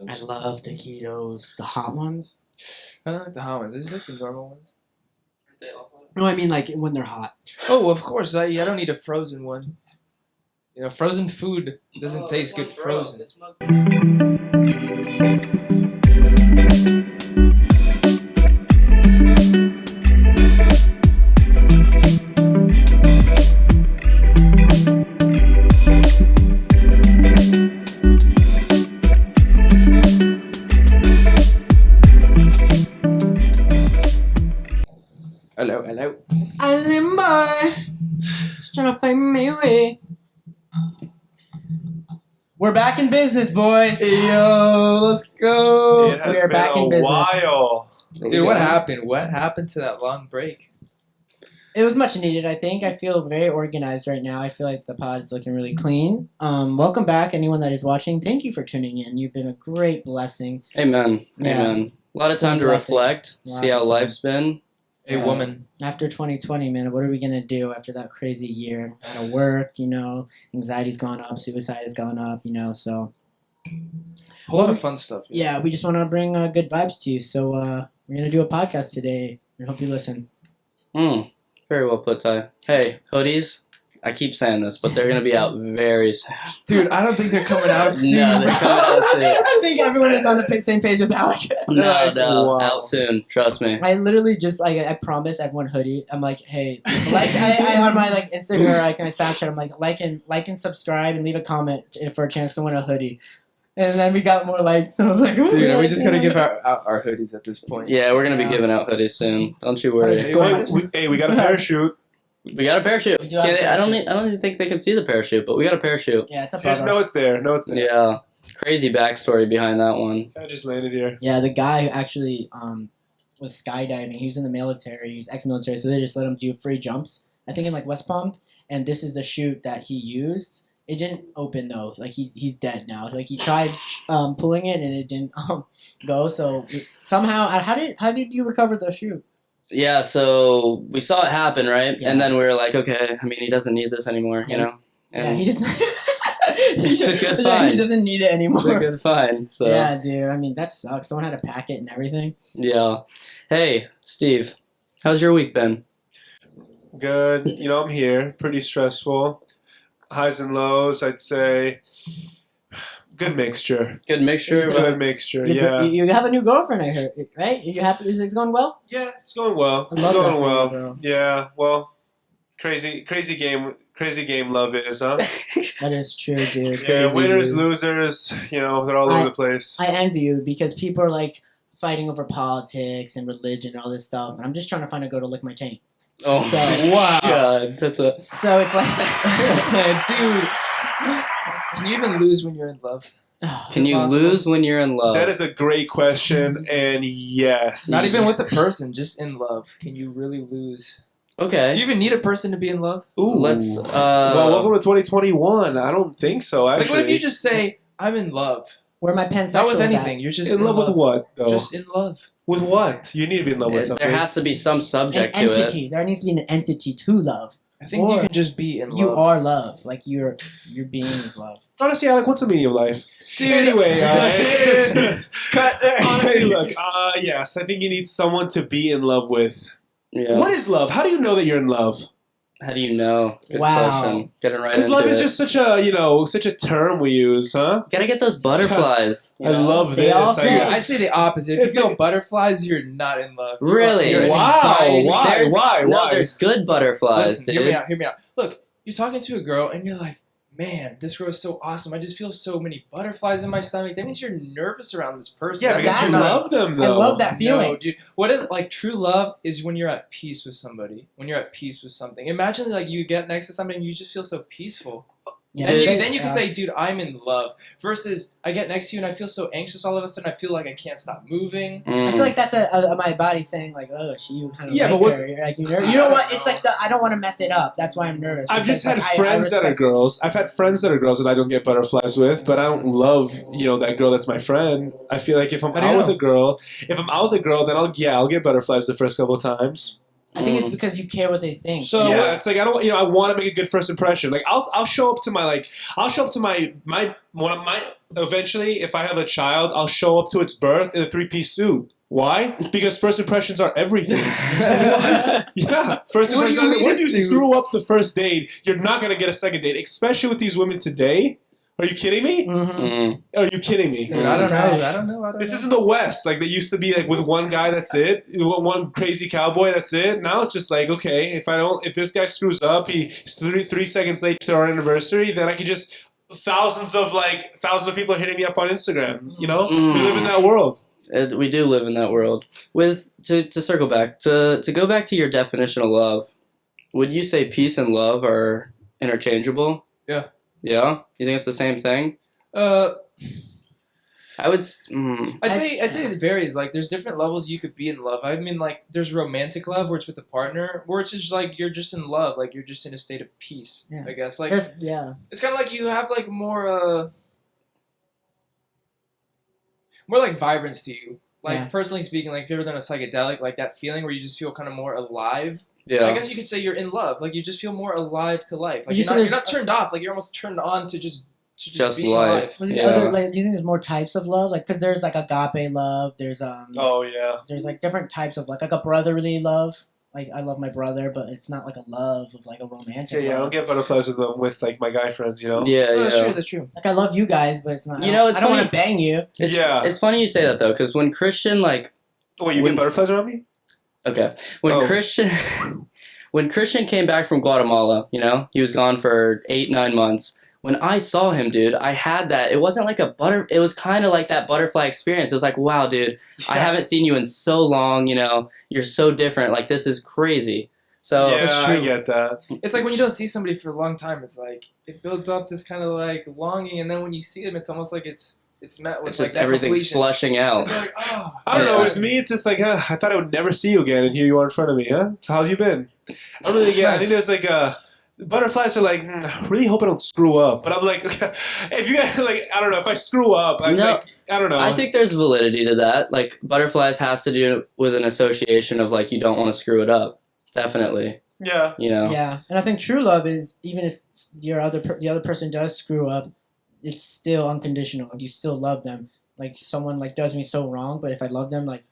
I love taquitos, the hot ones. I don't like the hot ones. I just like the normal ones. No, I mean like when they're hot. Oh, well, of course. I don't need a frozen one. You know, frozen food doesn't taste good frozen. Hello, hello. I'm boy. Just trying to find my way. We're back in business, boys. Yo, let's go. It has We are been back in a business. while. Dude, what happened? What happened to that long break? It was much needed, I think. I feel very organized right now. I feel like the pod is looking really clean. Welcome back, anyone that is watching. Thank you for tuning in. You've been a great blessing. Amen. Yeah. Amen. A lot of time to Blessing. reflect, Lots see how of time. life's been. A woman. After 2020, man, what are we going to do after that crazy year? Out of work, anxiety's gone up, suicide has gone up, so. A lot of fun stuff. Yeah, we just want to bring good vibes to you. So we're going to do a podcast today. I hope you listen. Very well put, Ty. Hey, hoodies. I keep saying this, but they're gonna be out very soon. Dude, I don't think they're coming out soon. No, they're coming out soon. I think everyone is on the same page with Alec. No, Wow. out soon. Trust me. I literally just I promise everyone hoodie. I'm like, hey, I on my Instagram, my Snapchat. I'm like and subscribe and leave a comment for a chance to win a hoodie. And then we got more likes, and I was like, ooh, Dude, are we just gonna yeah. give out our hoodies at this point? Yeah, we're gonna be Yeah. giving out hoodies soon. Don't you worry. Just Hey, go wait, ahead. we got a parachute. We got a parachute. We do have a I don't parachute. even think they can see the parachute, but we got a parachute. Yeah, it's above No, us. it's there. No, it's there. Yeah. Crazy backstory behind that one. I just landed here. Yeah, the guy who actually was skydiving. He was in the military. He was ex-military, so they just let him do free jumps. I think in West Palm, and this is the chute that he used. It didn't open though. He's dead now. He tried pulling it and it didn't go. So somehow, how did you recover the chute? Yeah, so we saw it happen, right? Yeah. And then we were like, okay, I mean, he doesn't need this anymore, you Yeah. know? Yeah, And he doesn't. It's a good Yeah, he find. doesn't need it anymore. it's a good find. So Yeah, dude. I mean, that sucks. Someone had to pack it and everything. yeah. Hey, Steve, how's your week been? Good. I'm here. Pretty stressful. Highs and lows, I'd say. Good mixture. Good mixture. Good mixture. You, Yeah. you have a new girlfriend, I heard. Right? Are you happy? Is it going well? Yeah, it's going well. I It's love that going for well. you, bro. Yeah. Well, crazy game. Love is, huh? That is true, dude. Yeah. Crazy, Winners, dude. losers. They're all over the place. I envy you because people are fighting over politics and religion and all this stuff, and I'm just trying to find a girl to lick my taint. Oh, So- wow. God, that's a. So it's Dude, can you even lose when you're in love? Can you Possible. lose when you're in love? That is a great question, and yes. Not even with a person, just in love. Can you really lose? Okay. Do you even need a person to be in love? Ooh. Let's. Well, welcome to 2021. I don't think so. Actually, Like, what if you just say, I'm in love? where my pansexual Not with is at. anything. You're just in love with what though? Just in love. With what? You need to be in love with something. There has to be some An subject to it. entity. There needs to be an entity to love. I think you Or can just be in love. You are love. Your being is love. Honestly, Alec, what's the meaning of life? Dude. Anyway, Cut. honestly, look. Yes, I think you need someone to be in love with. Yeah. What is love? How do you know that you're in love? How do you know? Good Wow. question. Getting right Because into love is it. just such a term we use, huh? Gotta get those butterflies. you I know? love They this. all I- say- I'd say the opposite. If It's you feel like- butterflies, you're not in love. Really? You're in Wow, anxiety. why? There's, Why? No, Why? there's good butterflies, Listen, dude. hear me out. Look, you're talking to a girl and you're like, man, this girl is so awesome. I just feel so many butterflies in my stomach. That means you're nervous around this person. Yeah, That's because you Exactly. love them, though. I love that feeling. No, dude. What if true love is when you're at peace with somebody? When you're at peace with something. Imagine you get next to somebody and you just feel so peaceful. Yeah, And they- then you can yeah. say, dude, I'm in love. Versus I get next to you and I feel so anxious all of a sudden. I feel like I can't stop moving. I feel like that's my body saying oh, you kind of Yeah, like but what's- her. You're like, you don't want. It's like I don't want to mess it up. That's why I'm nervous. I've just had Because, friends that are respect- girls. I've had friends that are girls that I don't get butterflies with, but I don't love, that girl that's my friend. I feel like if I'm How do you out with know? a girl, then I'll get butterflies the first couple of times. I think it's because you care what they think. So yeah, it's like I don't, I want to make a good first impression. Like I'll show up to my one of my eventually if I have a child, I'll show up to its birth in a 3-piece suit. Why? Because first impressions are everything. Yeah, first What do impressions. you mean When a you suit? screw up the first date, you're not gonna get a second date, especially with these women today. Are you kidding me? Mm. Are you kidding me? Dude, I don't know. This isn't the West. Like, they used to be, like, with one guy, that's it. One crazy cowboy, that's it. Now it's just like, okay, if this guy screws up, he's 3 seconds late to our anniversary, then I can just, thousands of people are hitting me up on Instagram, We live in that world. We do live in that world. To circle back, to go back to your definition of love, would you say peace and love are interchangeable? Yeah. Yeah? You think it's the same thing? I'd I would. say it varies. Like, there's different levels you could be in love. I mean, like, there's romantic love where it's with a partner, where it's just like you're just in love, like you're just in a state of peace. Yeah. I guess like Yeah. it's kind of like you have like more like vibrance to you. Like Yeah. personally speaking, like if you've ever done a psychedelic, like that feeling where you just feel kind of more alive. Yeah. I guess you could say you're in love. Like you just feel more alive to life. Like Would you say you're not there's- turned off. Like you're almost turned on to just Just being life. alive. Was Yeah. do you think there's more types of love? Like, because there's like agape love. There's Oh, yeah. There's like different types of like a brotherly love. Like I love my brother, but it's not like a love of like a romantic. Yeah, I don't love. get butterflies with like, my guy friends, Yeah, Oh, yeah. that's true. Like I love you guys, but it's not. You know, it's I don't want funny- to bang you. It's, Yeah. It's funny you say that though, because when Christian Wait, you When- get butterflies around me? when Oh. Christian when Christian came back from Guatemala, he was gone for 8-9 months. When I saw him, dude, I had that. It wasn't like it was kind of like that butterfly experience. It was like, wow, dude, I haven't seen you in so long. You're so different. Like, this is crazy. So Yeah, that's true. I get that. It's like when you don't see somebody for a long time, it's like it builds up this kind of like longing, and then when you see them, it's almost like it's met with it's like just that everything's completion. flushing out. It's like, oh, I don't know. Yeah. With me, it's just like, I thought I would never see you again, and here you are in front of me, huh? So how's you been? I don't really get. I think there's like butterflies are like, I really hope I don't screw up. But I'm like, if you guys like, I don't know. If I screw up, I'm No. like, I don't know. I think there's validity to that. Like, butterflies has to do with an association of like you don't want to screw it up. Definitely. Yeah. Yeah, and I think true love is even if the other person does screw up, it's still unconditional. You still love them. Like someone like does me so wrong, but if I love them, like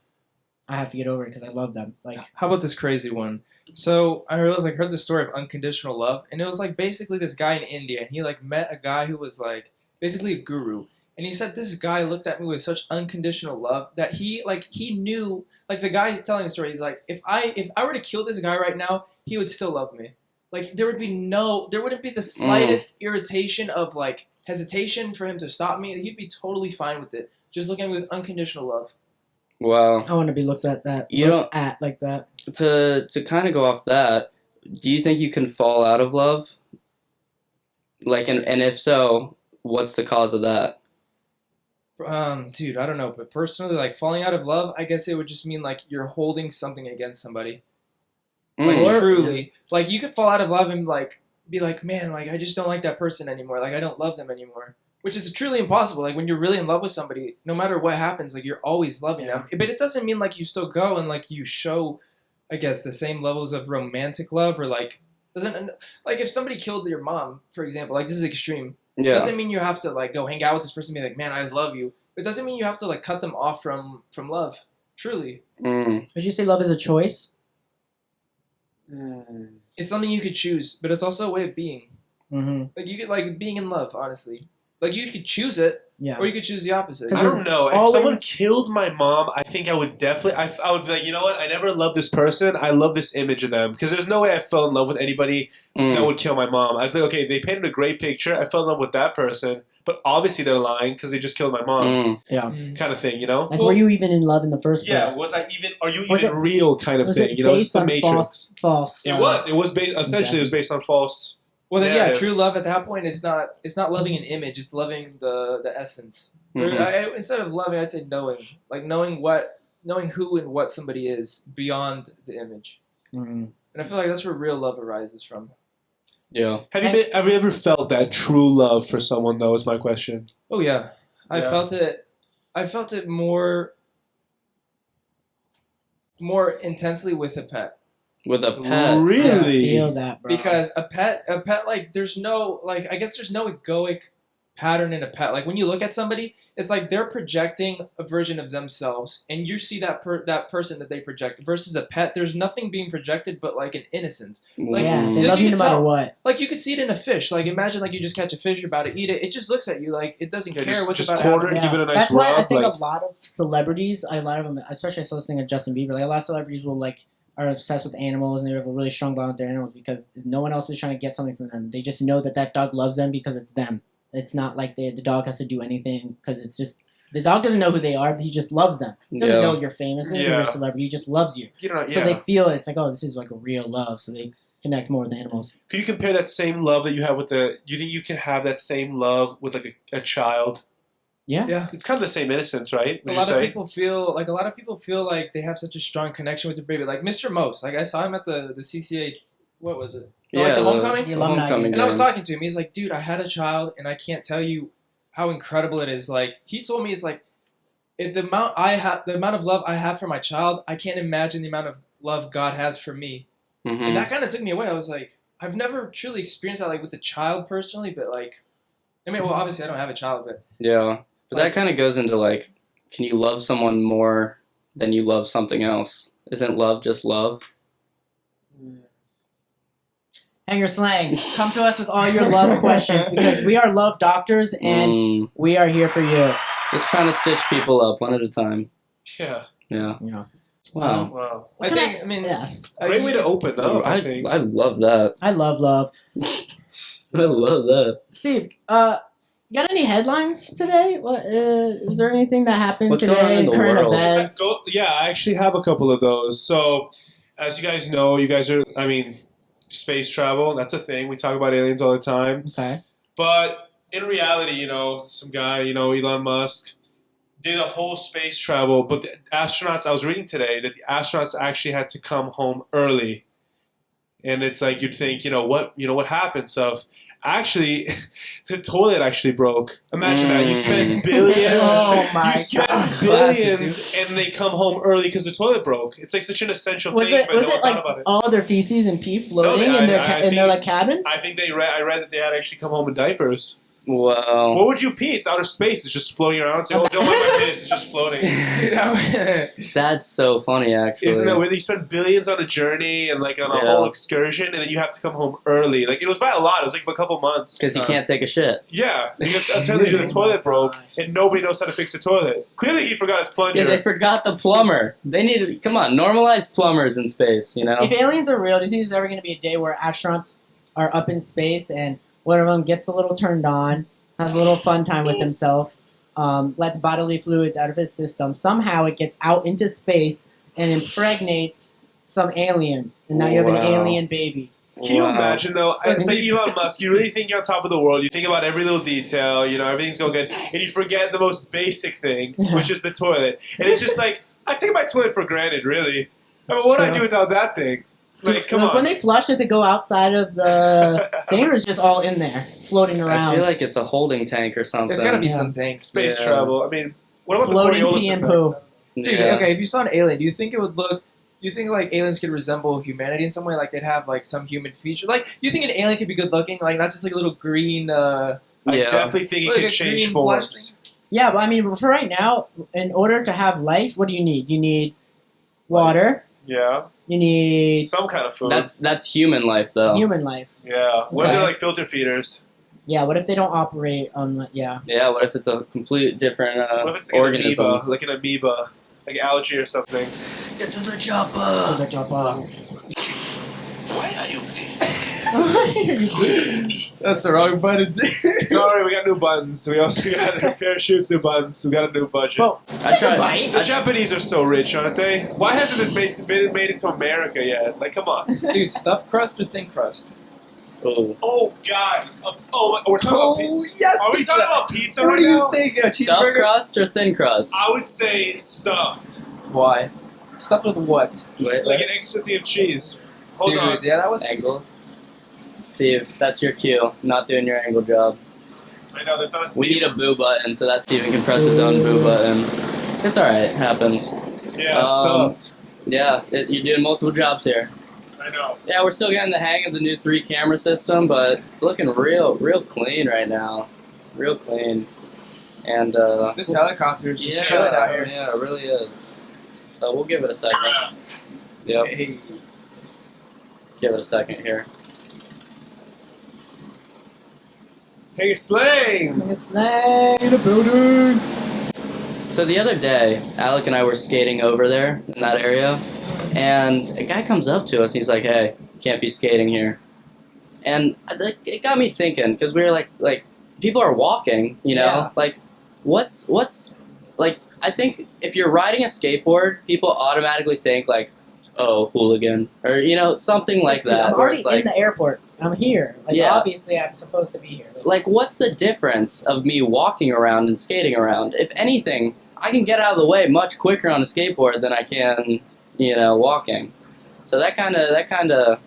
I have to get over it because I love them. Like how about this crazy one? So I realized, heard the story of unconditional love, and it was like basically this guy in India, and he like met a guy who was like basically a guru, and he said this guy looked at me with such unconditional love that he knew, like the guy he's telling the story, he's like, if I were to kill this guy right now, he would still love me. Like there wouldn't be the slightest irritation of like hesitation for him to stop me. He'd be totally fine with it, just looking at me with unconditional love. Wow. I want to be looked at like that. To kind of go off that, do you think you can fall out of love? Like, and if so, what's the cause of that? Dude, I don't know, but personally, like falling out of love, I guess it would just mean like you're holding something against somebody. Like Or- truly, like you could fall out of love and like be like, man, like I just don't like that person anymore. Like I don't love them anymore, which is truly impossible. Like when you're really in love with somebody, no matter what happens, like you're always loving them. But it doesn't mean like you still go and like you show, I guess, the same levels of romantic love or like doesn't like if somebody killed your mom, for example, like this is extreme. Yeah. Doesn't mean you have to like go hang out with this person and be like, man, I love you. It doesn't mean you have to like cut them off from love. Truly, Mm. Would you say love is a choice? it's something you could choose, but it's also a way of being. Mm-hmm. Like you could like being in love, honestly. Like you could choose it, Yeah. or you could choose the opposite. I don't know. If always- someone killed my mom, I think I would definitely. I would be like, you know what? I never loved this person. I love this image of them because there's no way I fell in love with anybody that Mm. would kill my mom. I'd be like, okay, they painted a great picture. I fell in love with that person, but obviously they're lying because they just killed my mom, Mm. Yeah. Mm. kind of thing. You know? Like, were you even in love in the first place? Yeah. Was I even? Are you Was even it- real? Kind of Was thing. it You know? It's based the on Matrix. false? It was. It was based. Essentially, it was based on false. Well, then, Yeah. true love at that point is not. It's not loving an image. It's loving the essence. Or Mhm. instead of loving, I'd say knowing. Like knowing who and what somebody is beyond the image. Mm. And I feel like that's where real love arises from. Yeah. Have you ever felt that true love for someone? Though is my question. Oh yeah, I Yeah. felt it. I felt it more intensely with a pet. With a pet. I Really? feel that, bro. Because a pet, like, there's no, like, I guess there's no egoic pattern in a pet. Like, when you look at somebody, it's like they're projecting a version of themselves, and you see that person that they project. Versus a pet, there's nothing being projected but, like, an innocence. Like, yeah, they like, love you can no matter tell. what. Like, you could see it in a fish. Like, imagine, like, you just catch a fish, you're about to eat it. It just looks at you like it doesn't care what's just about to quarter happen. it, give it a nice That's why I rub. think Like, a lot of celebrities, a lot of them, especially I saw this thing of Justin Bieber, like a lot of celebrities will like are obsessed with animals and they have a really strong bond with their animals because no one else is trying to get something from them. They just know that dog loves them because it's them. It's not like the dog has to do anything because it's just the dog doesn't know who they are. But he just loves them. He doesn't know you're famous or you're a celebrity. He just loves you. you know, So they feel it's like, oh, this is like a real love. So they connect more with animals. Could you compare that same love that you have with the? You think you can have that same love with like a child? Yeah. Yeah. It's kind of the same innocence, right? A lot of people feel like they have such a strong connection with their baby. Like Mr. Most, like I saw him at the CCA. What was it? Oh, like the homecoming. The alumni game. And I was talking to him. He's like, dude, I had a child, and I can't tell you how incredible it is. Like he told me, it's like the amount of love I have for my child. I can't imagine the amount of love God has for me. Mm-hmm. And that kind of took me away. I was like, I've never truly experienced that, like with a child personally, but like, I mean, well, obviously I don't have a child, but Yeah. But that kind of goes into like, can you love someone more than you love something else? Isn't love just love? Hanger Slang, come to us with all your love questions because we are love doctors and we are here for you. Just trying to stitch people up one at a time. Yeah. Yeah. Yeah. Wow. Wow. I think, I mean, Yeah. Great way to open up. I think. I love that. I love love. I love that. Steve, you got any headlines today? What was there anything that happened What's going on today in in the current world? events? Yeah, I actually have a couple of those. So, as you guys know, you guys are. I mean, space travel. That's a thing. We talk about aliens all the time. Okay. But in reality, you know, some guy, you know, Elon Musk, did a whole space travel. But the astronauts, I was reading today that the astronauts actually had to come home early. And it's like you'd think, what happened? So actually, the toilet actually broke. Imagine that. You spend billions. Oh my you spend gosh. billions, and they come home early because the toilet broke. It's like such an essential Was thing. it but no one thought like about it. all their feces and pee floating No, in I their like cabin? I think I read that they had to actually come home in diapers. Wow. What would you pee? It's outer space. It's just floating around. It's like, oh, don't mind my piss. It's just floating. That's so funny, actually. Isn't that weird? You spend billions on a journey and like on a whole excursion, and then you have to come home early. Like it was by a lot. It was like a couple months. Because you can't take a shit. Yeah, because apparently the toilet broke, and nobody knows how to fix the toilet. Clearly, he forgot his plunger. Yeah, they forgot the plumber. They need to come on, normalize plumbers in space. You know. If aliens are real, do you think there's ever going to be a day where astronauts are up in space and one of them gets a little turned on, has a little fun time with himself, lets bodily fluids out of his system, somehow it gets out into space and impregnates some alien, and now you have an alien baby. Can you imagine though? It's like Elon Musk. You really think you're on top of the world. You think about every little detail. Everything's going good, and you forget the most basic thing, which is the toilet. And it's just like I take my toilet for granted. Really, I mean, what do I do without that thing? Like, come on. When they flush, does it go outside of the thing, or is it just all in there, floating around? I feel like it's a holding tank or something. There's gotta be some tank. Space travel. I mean, what about floating the Coriolis pee and effect? poo? Dude, okay, if you saw an alien, do you think it would look? Do you think like aliens could resemble humanity in some way? Like they'd have like some human feature. Like you think an alien could be good looking? Like not just like a little green. I definitely think it like could a change green forms. Yeah, but I mean, for right now, in order to have life, what do you need? You need water. Yeah. You need Some kind of food. That's human life, though. human life. Yeah. What if Okay. they're like filter feeders? Yeah, what if they don't operate on, yeah. Yeah, what if it's a complete different What if it's like organism? an amoeba, like algae or something? Get to the chopper! The chopper. Why are you That's the wrong button. Sorry, we got new buttons. We also got parachutes, new buttons. We got a new budget. Well, I tried. bite. The Japanese are so rich, aren't they? Why hasn't this made it to America yet? Like, come on. Dude, stuffed crust or thin crust? Oh. Oh, guys. We're talking about pizza. yes, Are we pizza. talking about pizza What right do you now? think? A Stuffed cheeseburger? crust or thin crust? I would say stuffed. Why? Stuffed with what? Wait, Like an extra thing of cheese. Hold Dude, on. yeah, that was. angle. Steve, that's your cue. Not doing your angle job. I know, there's not a We need a boo button so that Steven can press his own boo button. It's alright, it happens. Yeah, stuffed. Yeah, you're doing multiple jobs here. I I know. Yeah, we're still getting the hang of the new 3-camera system, but it's looking real clean right now. Real clean. And This helicopter is just yeah, chilling out here. yeah, it really is. So we'll give it a second. Yep, Hey. give it a second here. Hey, slang! It's like in a building. So the other day, Alec and I were skating over there in that area, and a guy comes up to us. He's like, "Hey, can't be skating here." And it got me thinking, because we were like people are walking, you know, Yeah. like what's like, I think if you're riding a skateboard, people automatically think like, oh, hooligan, or you know, something like Dude, that. I'm where already it's like, in the airport. I'm here. Like Yeah. obviously, I'm supposed to be here. like, what's the difference of me walking around and skating around? If anything, I can get out of the way much quicker on a skateboard than I can, you know, walking. So that kind of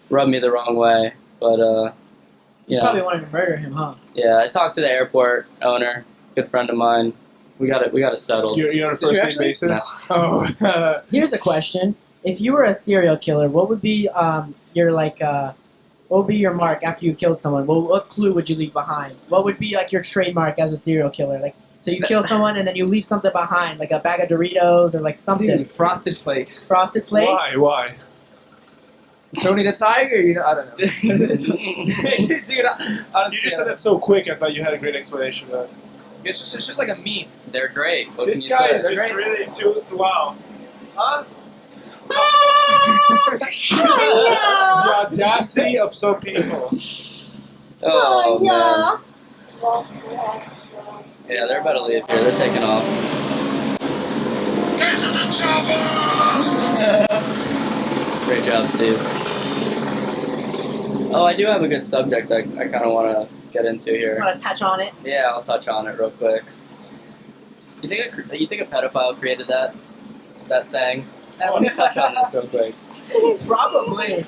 rubbed me the wrong way. But You you know, probably wanted to murder him, huh? yeah, I talked to the airport owner, good friend of mine. We got it settled. You're on a Did you first name actually? basis? No. Oh. Here's a question: if you were a serial killer, what would be your what would be your mark after you killed someone? What clue would you leave behind? What would be like your trademark as a serial killer? Like, so you kill someone and then you leave something behind, like a bag of Doritos or like something. Dude, Frosted Flakes. Frosted Flakes. Why? Tony the Tiger, you know, I don't know. Dude, You honestly, just said that so quick. I thought you had a great explanation of it's just like a meme. They're great. What that. can This you guy say? is just really too. Wow. Huh? The audacity of some people. Oh man. Yeah, they're about to leave here. They're taking off. Get to the chopper! Great job, Steve. Oh, I do have a good subject I kind of want to get into You here. want to touch on it? Yeah, I'll touch on it real quick. You think a pedophile created that saying? I want to touch on this real quick. Probably.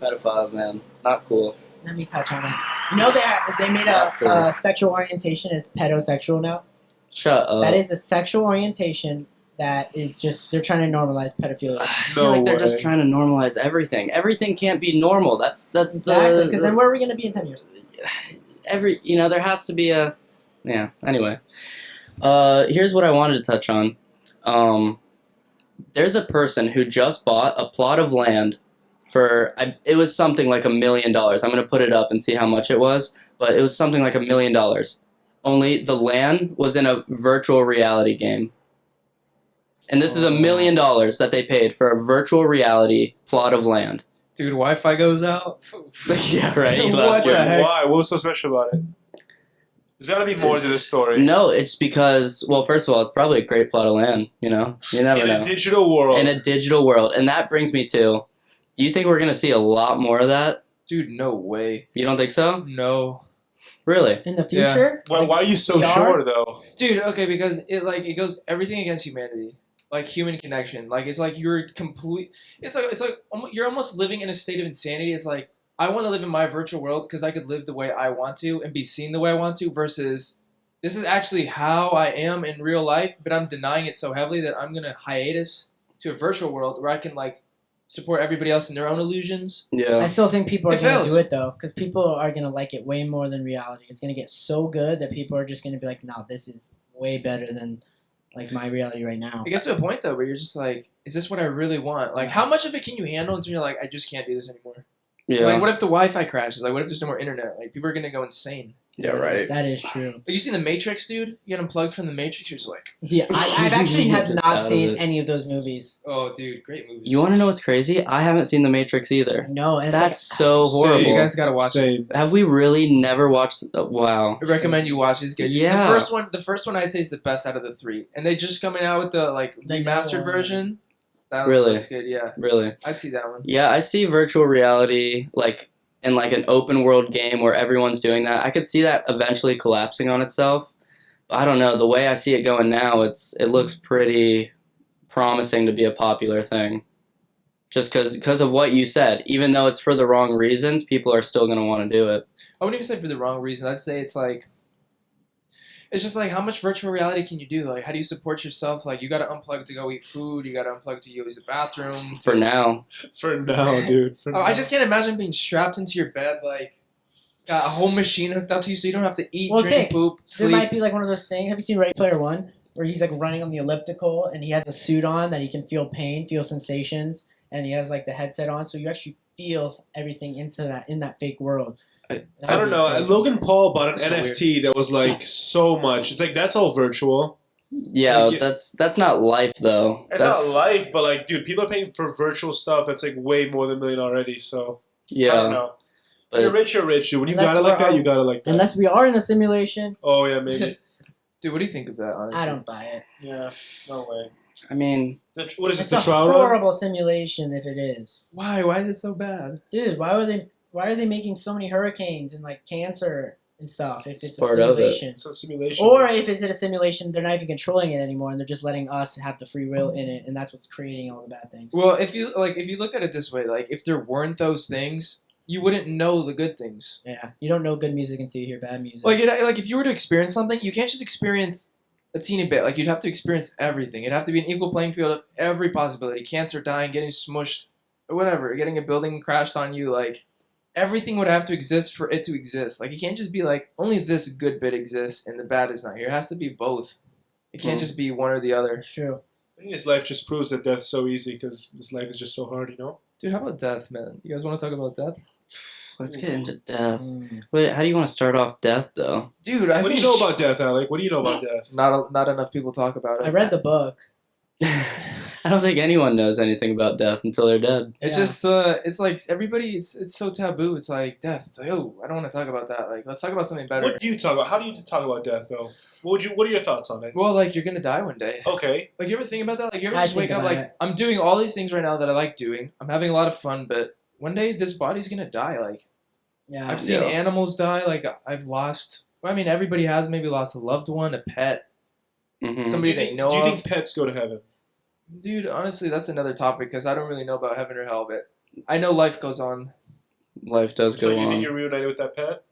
Pedophiles, man, not cool. Let me touch on it. You know they made a sexual orientation as pedosexual now. Shut up. That is a sexual orientation that is just they're trying to normalize pedophilia. I feel No like they're just way. trying to normalize everything. Everything can't be normal. That's Exactly, because then where are we gonna be in 10 years? there has to be a anyway. Here's what I wanted to touch on. There's a person who just bought a plot of land for it was something like $1 million. I'm gonna put it up and see how much it was, but it was something like $1 million. Only the land was in a virtual reality game. And this is $1 million that they paid for a virtual reality plot of land. Dude, Wi-Fi goes out. Yeah, right. You What lost the your- heck? Why? What was so special about it? There's got to be more to this story. No, it's because, well, first of all, it's probably a great plot of land. You know, you never In know. a digital world. In a digital world, and that brings me to, do you think we're gonna see a lot more of that? Dude, no way. You don't think so? No. Really? In the Yeah. future? why are you so VR? sure though? Dude, okay, because it goes everything against humanity. Like human connection. Like it's like you're complete it's like you're almost living in a state of insanity. It's like I want to live in my virtual world because I could live the way I want to and be seen the way I want to versus this is actually how I am in real life, but I'm denying it so heavily that I'm gonna hiatus to a virtual world where I can like support everybody else in their own illusions. I Yeah. still think people are It going to fails. do it though, because people are going to like it way more than reality. It's going to get so good that people are just going to be like, no, this is way better than like my reality right now. It gets to a point though where you're just like, is this what I really want? Like, how much of it can you handle until you're like, I just can't do this anymore? Yeah. Like, what if the Wi-Fi crashes? Like, what if there's no more internet? Like, people are gonna go insane. Yeah. Right. That is true. Like, you seen the Matrix, dude? You get unplugged from the Matrix, you're just like, Yeah, I've actually have Just not out of seen it. any of those movies. oh, dude, great movies. You want to know what's crazy? I haven't seen The Matrix either. No, and it's That's like, so Same. horrible. Dude, you guys gotta watch it. Same. Have we really never watched? Wow. I recommend you watch it. It's good. Yeah. The first one I'd say is the best out of the three, and they just coming out with the like The new remastered one. version. That Really? looks good. Yeah, Really? I'd see that one. Yeah, I see virtual reality like in like an open world game where everyone's doing that. I could see that eventually collapsing on itself. But I don't know. The way I see it going now, it looks pretty promising to be a popular thing. Just because of what you said, even though it's for the wrong reasons, people are still going to want to do it. I wouldn't even say for the wrong reason. I'd say it's It's just like, how much virtual reality can you do? Like, how do you support yourself? Like, you got to unplug to go eat food. You got to unplug to use the bathroom. For now. For now, dude. For Oh, now. I just can't imagine being strapped into your bed, like, got a whole machine hooked up to you so you don't have to eat, Well, drink, think, poop, There sleep. might be like one of those things. Have you seen Ready Player One, where he's like running on the elliptical and he has a suit on that he can feel pain, feel sensations, and he has like the headset on, so you actually feel everything in that fake world. I don't know. Logan Paul bought an NFT that was like so much. It's like that's all virtual. Yeah, Like, that's not life though. It's That's not life, but like, dude, people are paying for virtual stuff that's like way more than $1 million already. So I don't yeah. know. You're But rich, you're rich. Dude. When you Unless got it like we're- that, you got it like that. Unless we are in a simulation, Oh yeah, maybe. Dude, what do you think of that, honestly? I don't buy it. Yeah, no way. I mean, What is It's this? a The trial run? horrible simulation if it is. Why? Why is it so bad? Dude, why are they making so many hurricanes and like cancer and stuff if it's a Part of it. simulation? It's a simulation. Or if it's in a simulation, they're not even controlling it anymore, and they're just letting us have the free will in it, and that's what's creating all the bad things. Well, if you look at it this way, like, if there weren't those things, you wouldn't know the good things. Yeah, you don't know good music until you hear bad music. Like, like if you were to experience something, you can't just experience a teeny bit. Like, you'd have to experience everything. It'd have to be an equal playing field of every possibility. Cancer, dying, getting smushed, or whatever, getting a building crashed on you. Like, everything would have to exist for it to exist. Like, you can't just be like, only this good bit exists and the bad is not here. It has to be both. It can't just be one or the other. It's true. I think this life just proves that death's so easy because this life is just so hard, you know? Dude, how about death, man? You guys want to talk about death? let's get into death. Mm. Wait, how do you want to start off death though? Dude, What do you know about death, Alec? What do you know about death? Not enough people talk about it. I read the book. I don't think anyone knows anything about death until they're dead. It's Yeah. just it's like everybody. It's so taboo. It's like death. It's like, oh, I don't want to talk about that. Like, let's talk about something better. What do you talk about? How do you talk about death, though? What are your thoughts on it? Well, like, you're gonna die one day. Okay. Like, you ever think about that? Like, you ever I just think wake up about like, it. I'm doing all these things right now that I like doing. I'm having a lot of fun, but one day this body's gonna die. Like, Yeah. I've seen Yeah. animals die. Like, I've lost. I mean, everybody has maybe lost a loved one, a pet, Mhm. somebody Do you they think- know Do you of. think pets go to heaven? Dude, honestly, that's another topic because I don't really know about heaven or hell, but I know life goes on. Life does So go you on. think you're reunited with that pet?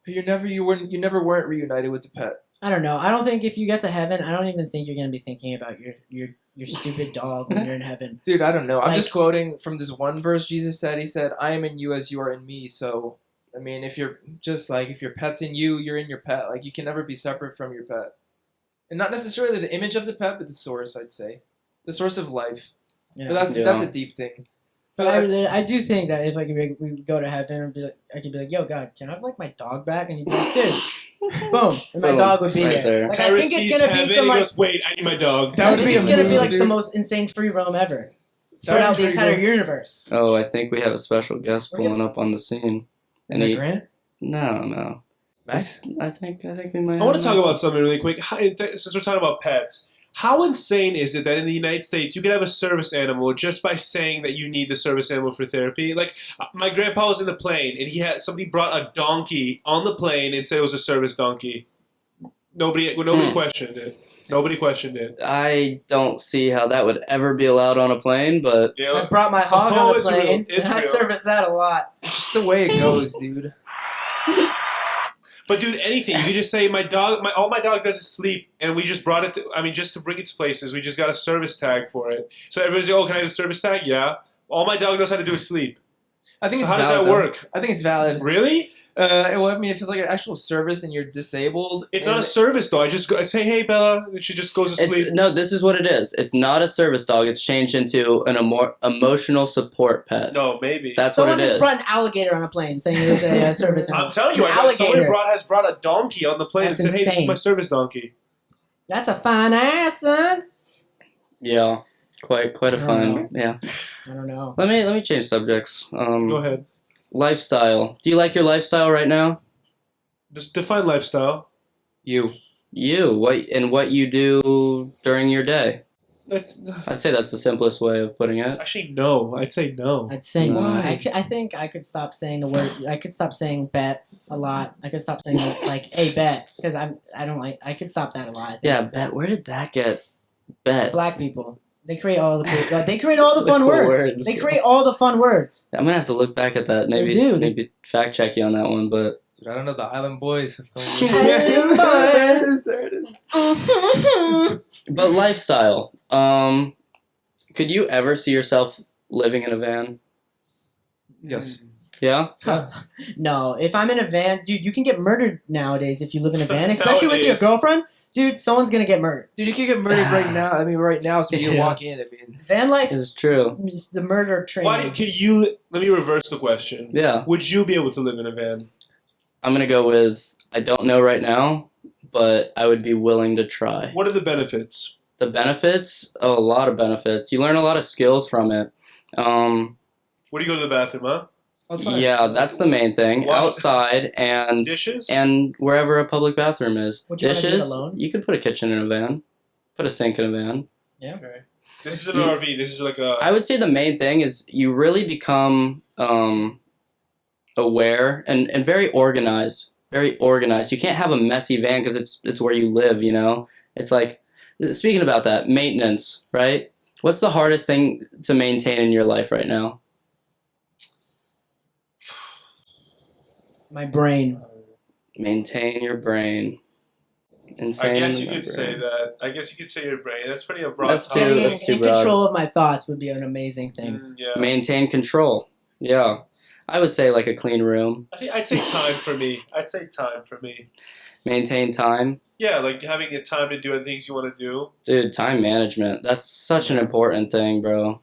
But you never weren't reunited with the pet. I don't know. I don't think if you get to heaven, I don't even think you're gonna be thinking about your stupid dog when you're in heaven. Dude, I don't know. I'm Like- just quoting from this one verse Jesus said. He said, I am in you as you are in me. So, I mean, if your pet's in you, you're in your pet. Like, you can never be separate from your pet. And not necessarily the image of the pet, but the source, I'd say. The source of life. Yeah. But that's Yeah. a deep thing. But I do think that if like we go to heaven and be like, I could be like, yo, God, can I have like my dog back? And you'd be like, dude, boom, and my Boom. dog would be Right there. there. Like I think it's gonna be heaven, some he like goes, wait, I need my dog. That I would think be it's a gonna be move, like the dude. most insane free roam ever That throughout would the be entire pretty universe. Oh, I think we have a special guest We're gonna- pulling up on the scene. Is that Grant? No. Max? I think we might. I want to have talk about something really quick. Since we're talking about pets, how insane is it that in the United States you could have a service animal just by saying that you need the service animal for therapy? Like, my grandpa was in the plane and somebody brought a donkey on the plane and said it was a service donkey. Nobody questioned it. Nobody questioned it. I don't see how that would ever be allowed on a plane, but Yeah. I brought my hog Oh, on the it's real. plane, It's and I real. service that a lot. It's just the way it goes, dude. But dude, anything you can just say all my dog does is sleep, and we just brought it. Just to bring it to places, we just got a service tag for it. So everybody's like, "Oh, can I have a service tag?" Yeah. All my dog knows how to do is sleep. I think So it's how does valid, that though. work? I think it's valid. Really? Well, I mean, if it's like an actual service and you're disabled, It's and not a service though. I say, "Hey, Bella," and she just goes to sleep. no. This is what it is. It's not a service dog. It's changed into an emotional support pet. No, maybe. That's Someone what it just is. brought an alligator on a plane saying it was a service animal. I'm telling you, An somebody alligator. has brought a donkey on the plane That's and said, "Hey, this is insane. my service donkey." That's a fine ass, son. Yeah, quite a I don't fun. know. Yeah. I don't know. Let me change subjects. Go ahead. Lifestyle. Do you like your lifestyle right now? Just define lifestyle. you. What you do during your day? That's, I'd say that's the simplest way of putting it. actually, no. I'd say no. I'd say Why? I think I could stop saying the word. I could stop saying bet a lot. I could stop saying like hey bet because I don't like. I could stop that a lot. Yeah, bet. Where did that get? Bet. Black people. They create all the cool, they create all the The fun cool words. words. They create all the fun words. I'm gonna have to look back at that. Maybe do. maybe fact check you on that one, but Dude, I don't know. The Island Boys have come. Island There it is. There it is. But lifestyle. Could you ever see yourself living in a van? Yes. Yeah. No, if I'm in a van, dude, you can get murdered nowadays if you live in a van, especially with your Nowadays. girlfriend. Dude, someone's gonna get murdered. Dude, you can get murdered right now. I mean, right now, so you Yeah. walk in. I mean, Van life It's true. is the murder train. Why could you? Let me reverse the question. Yeah. Would you be able to live in a van? I'm gonna go with I don't know right now, but I would be willing to try. What are the benefits? The benefits, a lot of benefits. You learn a lot of skills from it. Where do you go to the bathroom, huh? outside. Yeah, that's the main thing. Wash- Outside and Dishes? and wherever a public bathroom is. Would you wanna do it Dishes, alone? you could put a kitchen in a van, put a sink in a van. Okay. This is an RV. This is like a. I would say the main thing is you really become aware and very organized. Very organized. You can't have a messy van because it's where you live, you know? It's like, speaking about that, maintenance, right? What's the hardest thing to maintain in your life right now? My brain. Maintain your brain. Insane. I guess in you my could say brain. that. I guess you could say your brain. That's pretty a broad That's topic. too- Getting that's too in broad. control of my thoughts would be an amazing thing. Yeah. Maintain control. Yeah. I would say like a clean room. I think I'd say time for me. I'd say time for me. Maintain time. Yeah, like having the time to do the things you want to do. Dude, time management. That's such an important thing, bro.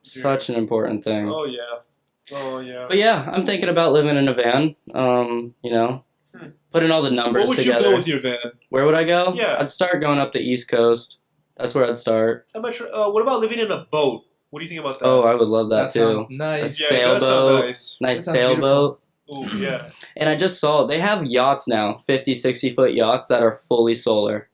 Such an important thing. Oh yeah. Oh yeah. But yeah, I'm thinking about living in a van. You know, putting all the numbers Where would together. you go with your van? Where would I go? Yeah. I'd start going up the East Coast. That's where I'd start. I'm not sure. What about living in a boat? What do you think about that? Oh, I would love that, That too. sounds nice. yeah, it does sound sailboat. nice. Nice That sounds sailboat. Ooh, yeah. And I just saw they have yachts now, 50, 60-foot yachts that are fully solar.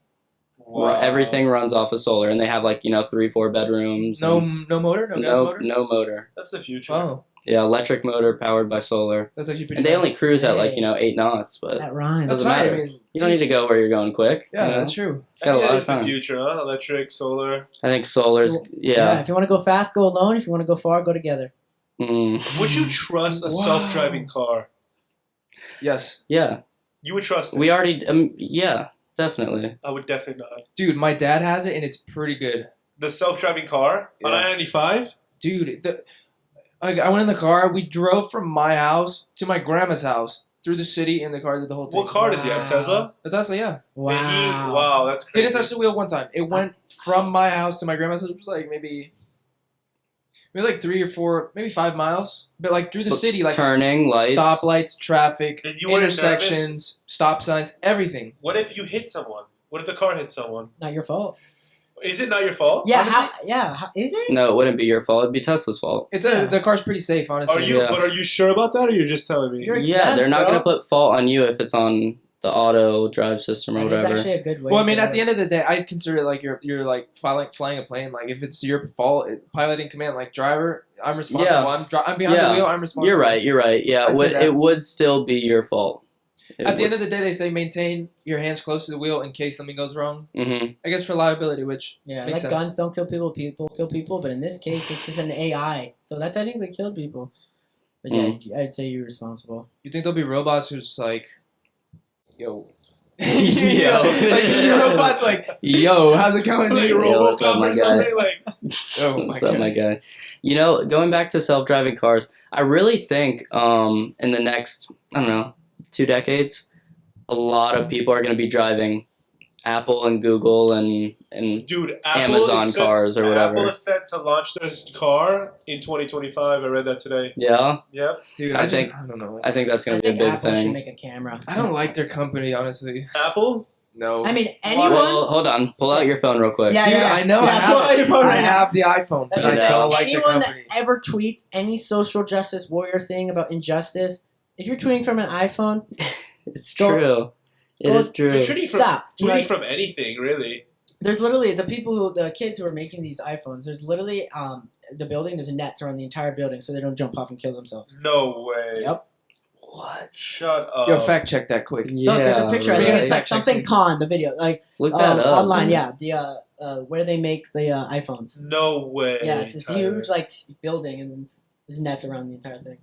Wow. Everything runs off of solar, and they have 3-4 bedrooms. No, and no motor, no gas motor. no motor. That's the future. Oh, Yeah, electric motor powered by solar. that's actually pretty. And they nice. only cruise at Hey. 8 knots, but That rhymes. That's doesn't right. matter. I mean, you don't need to go where you're going quick. yeah, you know? that's true. I Got a think lot that of is the time. future, huh? Electric, solar. I think solar's yeah. If you want to go fast, go alone. If you want to go far, go together. Would you trust a Wow. self-driving car? Yes, Yeah, You would trust it. we already yeah, definitely. I would definitely not. dude, my dad has it and it's pretty good. The self-driving car on Yeah. I-95? Dude, I went in the car. We drove from my house to my grandma's house through the city in the car. Did the whole thing. What car does he have? Wow. Tesla? It's Tesla, yeah. Wow. Wow, that's crazy. Didn't touch the wheel one time. It went from my house to my grandma's house. It was maybe 3 or 4, maybe 5 miles. But through the But city, Turning lights. stoplights, traffic, And you weren't intersections, stop signs, everything. What if you hit someone? What if the car hit someone? Not your fault. Is it not your fault? Yeah. Honestly- Is it? No, it wouldn't be your fault. It'd be Tesla's fault. It's Yeah. the car's pretty safe, honestly. Are you? Yeah. But are you sure about that, or you're just telling me? You're Yeah, exempt, they're not bro. gonna put fault on you if it's on the auto drive system or And it's whatever. actually a good way. Well, I to mean, go. at the end of the day, I consider it you're flying a plane. If it's your fault, piloting command, driver, I'm responsible. Yeah. I'm behind Yeah. the wheel. I'm responsible. You're right. Yeah, I'd say that. it would still be your fault. At the end of the day, they say maintain your hands close to the wheel in case something goes wrong. Mm-hmm. I guess for liability, which Yeah, makes sense. guns don't kill people. People kill people. But in this case, it's just an AI, so that technically killed people. But yeah, I'd say you're responsible. You think there'll be robots who's yo. Yo. Your robot's yo, how's it going, Like dude? Yo, what's up, RoboCop my or guy? something like. Oh my What's up, god. my guy? You know, going back to self-driving cars, I really think in the next, 2 decades, a lot of people are going to be driving Apple and Google and Dude, Apple Amazon is set, cars or whatever. Apple is set to launch their car in 2025. I read that today. Yeah, Yep. Dude, I I think- don't know. I think that's I going to be a think big Apple should thing. make a camera. I don't like their company, honestly. Apple? No. I mean, anyone. Well, hold on. Pull out your phone real quick. Yeah, Dude, yeah. I know. Yeah, I pull out your phone have, I right now. have the iPhone, That's but what I I'm don't saying. like their Anyone that company. ever tweets any social justice warrior thing about injustice, if you're tweeting from an iPhone, It's Go- true. It go- is true. You're tweeting from, stop. tweeting from anything, really. There's literally the kids who are making these iPhones. There's literally the building. There's nets around the entire building so they don't jump off and kill themselves. No way. Yep. What? Shut up. Yo, fact check that quick. Look, there's a picture. I think right. it's like something con the video, Look that up. online. Yeah, the where they make the iPhones. No way. Yeah, it's this Tyler. huge building and there's nets around the entire thing.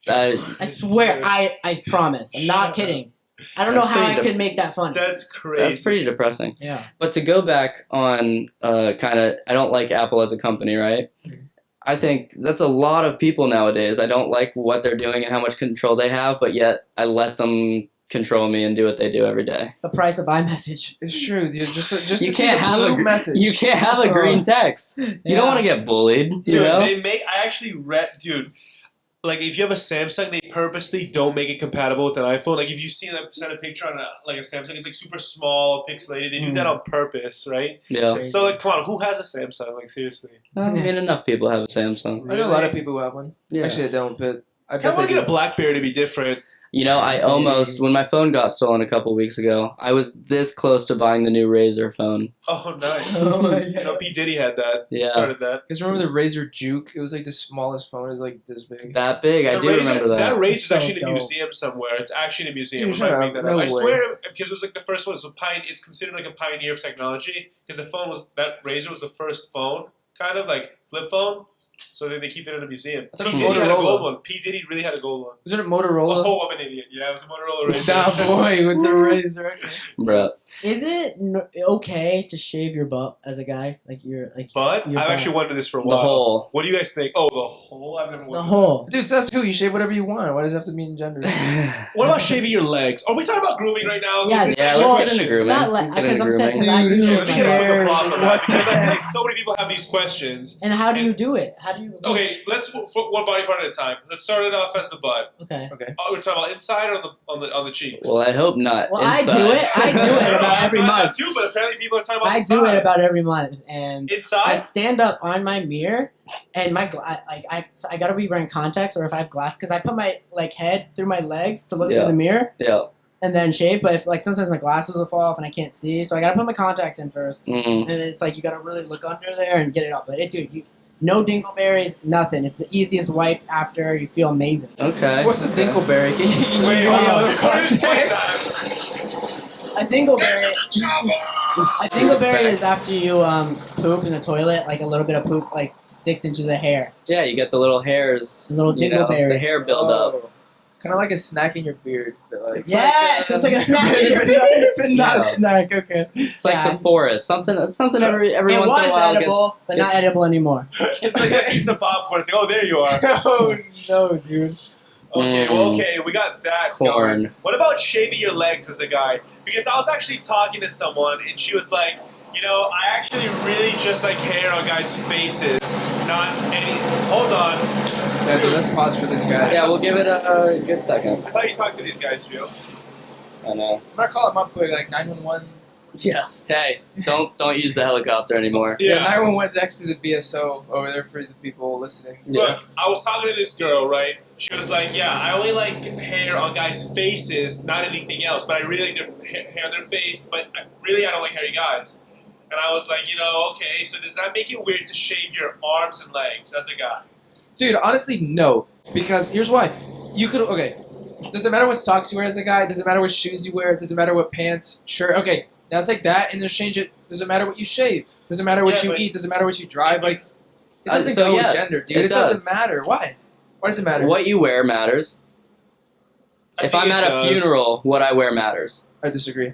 I swear, I promise. I'm not kidding. I don't know That's how pretty I could make that funny. That's crazy. That's pretty depressing. Yeah. But to go back on kind of, I don't like Apple as a company, right? I think that's a lot of people nowadays. I don't like what they're doing and how much control they have, but yet I let them control me and do what they do every day. It's the price of iMessage. It's true, dude. Just You to see can't the have blue message. You can't have a green text. You don't want to get bullied, you Dude, know? I actually read, dude. Like, if you have a Samsung, they purposely don't make it compatible with an iPhone. Like, if you see them send a picture on a Samsung, it's like super small, pixelated. They do that on purpose, right? Yeah. So, like, come on, who has a Samsung? Like, seriously. I mean, enough people have a Samsung. I know a lot of people who have one. Yeah. Actually, I don't, but I I bet want they to get do. a BlackBerry to be different. You know, I almost, when my phone got stolen a couple weeks ago, I was this close to buying the new Razer phone. Oh, nice. Oh my You know, P. Diddy had that. He Yeah. started that. Because remember the Razer Juke? It was like the smallest phone. It was like this big. That big, I The do Razer- remember that. That Razer's So actually in a dope. museum somewhere. It's actually in a museum. Dude, I might shut make up. that No up. I way. swear, because it was like the first one. So it's considered like a pioneer of technology. Because that Razer was the first phone, kind of like flip phone. So they keep it in a museum. I thought P. it was Diddy had a Motorola. gold one. P. Diddy really had a gold one. Was it a Motorola? Oh, I'm an idiot. Yeah, it was a Motorola Razr. That boy with the Razer. Bruh. Is it okay to shave your butt as a guy? Like But Your I've butt. actually wondered this for a The while. whole. What do you guys think? Oh, the whole. I've never the wondered. whole. Dude, so that's cool. You shave whatever you want. Why does it have to be in gender? What about shaving your legs? Are we talking about grooming right now? Yes. This is Yeah, actually Well, let's get into grooming. Not Let's get because into I'm saying grooming. because I do Dude, shave Let me my get a round of hair. applause on that What because I the feel like heck? so many people have these questions. And how do you do it? How do you? Okay, let's put one body part at a time. Let's start it off as the butt. Okay. Okay. Oh, we're talking about inside or on the cheeks. Well, I hope not. Well, I do Inside. it. I do it about every I'm talking month. too, but apparently people are talking about I the do side. it about every month, and I Inside. stand up on my mirror, and my I gotta be wearing contacts, or if I have glass, because I put my head through my legs to look Yeah. through the mirror, Yeah. and then shave. But if sometimes my glasses will fall off and I can't see, so I gotta put my contacts in first, Mm. and it's like you gotta really look under there and get it up. But no dingleberries, nothing. It's the easiest wipe after. You feel amazing. Okay. What's the dinkleberry? Can you Wait, give me a hold on. little context? A dingleberry. Chopper! A dingleberry is after you poop in the toilet, like a little bit of poop sticks into the hair. Yeah, you get the little hairs. A little you know, dingleberry. the hair build up. Kind of like a snack in your beard. But like, Yes, it's like a snack in your beard. but not a Yeah. snack. Okay. It's like Yeah. the forest. Something every It once in was a while edible, gets, but not edible anymore. It's like a piece of popcorn. It's like, oh, there you are. Oh no, dude. Okay, well, okay, we got that Corn. going. What about shaving your legs as a guy? Because I was actually talking to someone, and she was like, you know, I actually really just like hair on guys' faces, not any. Hold on. Yeah, dude, let's pause for this guy. Yeah, we'll give it a good second. I thought you talked to these guys, Joe. I know. I'm gonna call him up quick, like 911. Yeah. Hey, don't use the helicopter anymore. Yeah, 911 is actually the BSO over there for the people listening. Yeah. Look, I was talking to this girl, right? She was like, yeah, I only like hair on guys' faces, not anything else. But I really like their hair on their face, but I don't like hairy guys. And I was like, you know, okay, so does that make it weird to shave your arms and legs as a guy? Dude, honestly, no. Because here's why. You could, okay, doesn't matter what socks you wear as a guy, doesn't matter what shoes you wear, doesn't matter what pants, shirt, okay, now it's like that, and just change it, doesn't matter what you shave, doesn't matter what Yeah, you but- eat, doesn't matter what you drive, like, it doesn't So go yes, with gender, dude, it it does. doesn't matter. Why? Why does it matter? What you wear matters. I If think I'm it at a does. funeral, what I wear matters. I disagree.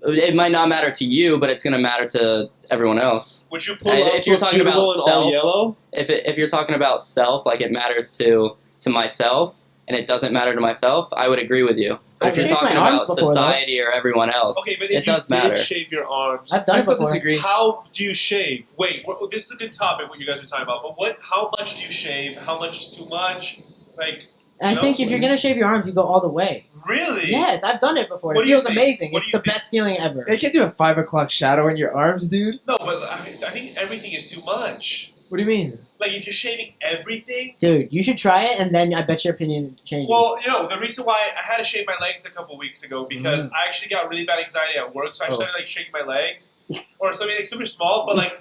It might not matter to you, but it's going to matter to everyone else. Would you pull Hey, up if to you're a talking funeral about in all self- yellow? If you're talking about self, like it matters to myself, and it doesn't matter to myself, I would agree with you. But I've if you're shaved my talking arms about before, though. society or everyone else, Okay, but it if you does did matter. shave your arms, I've done I it still before. disagree. how do you shave? Wait, this is a good topic. What you guys are talking about, but how much do you shave? How much is too much? Like, And I think if you're gonna shave your arms, you go all the way. really? Yes, I've done it before. What It do you feels think? amazing. What It's do the you think? best feeling ever. You can't do a 5 o'clock shadow in your arms, dude. No, but I think everything is too much. What do you mean? Like, if you're shaving everything. Dude, you should try it, and then I bet your opinion changes. Well, you know, the reason why I had to shave my legs a couple weeks ago because I actually got really bad anxiety at work, so I started like shaking my legs or something like super small, but like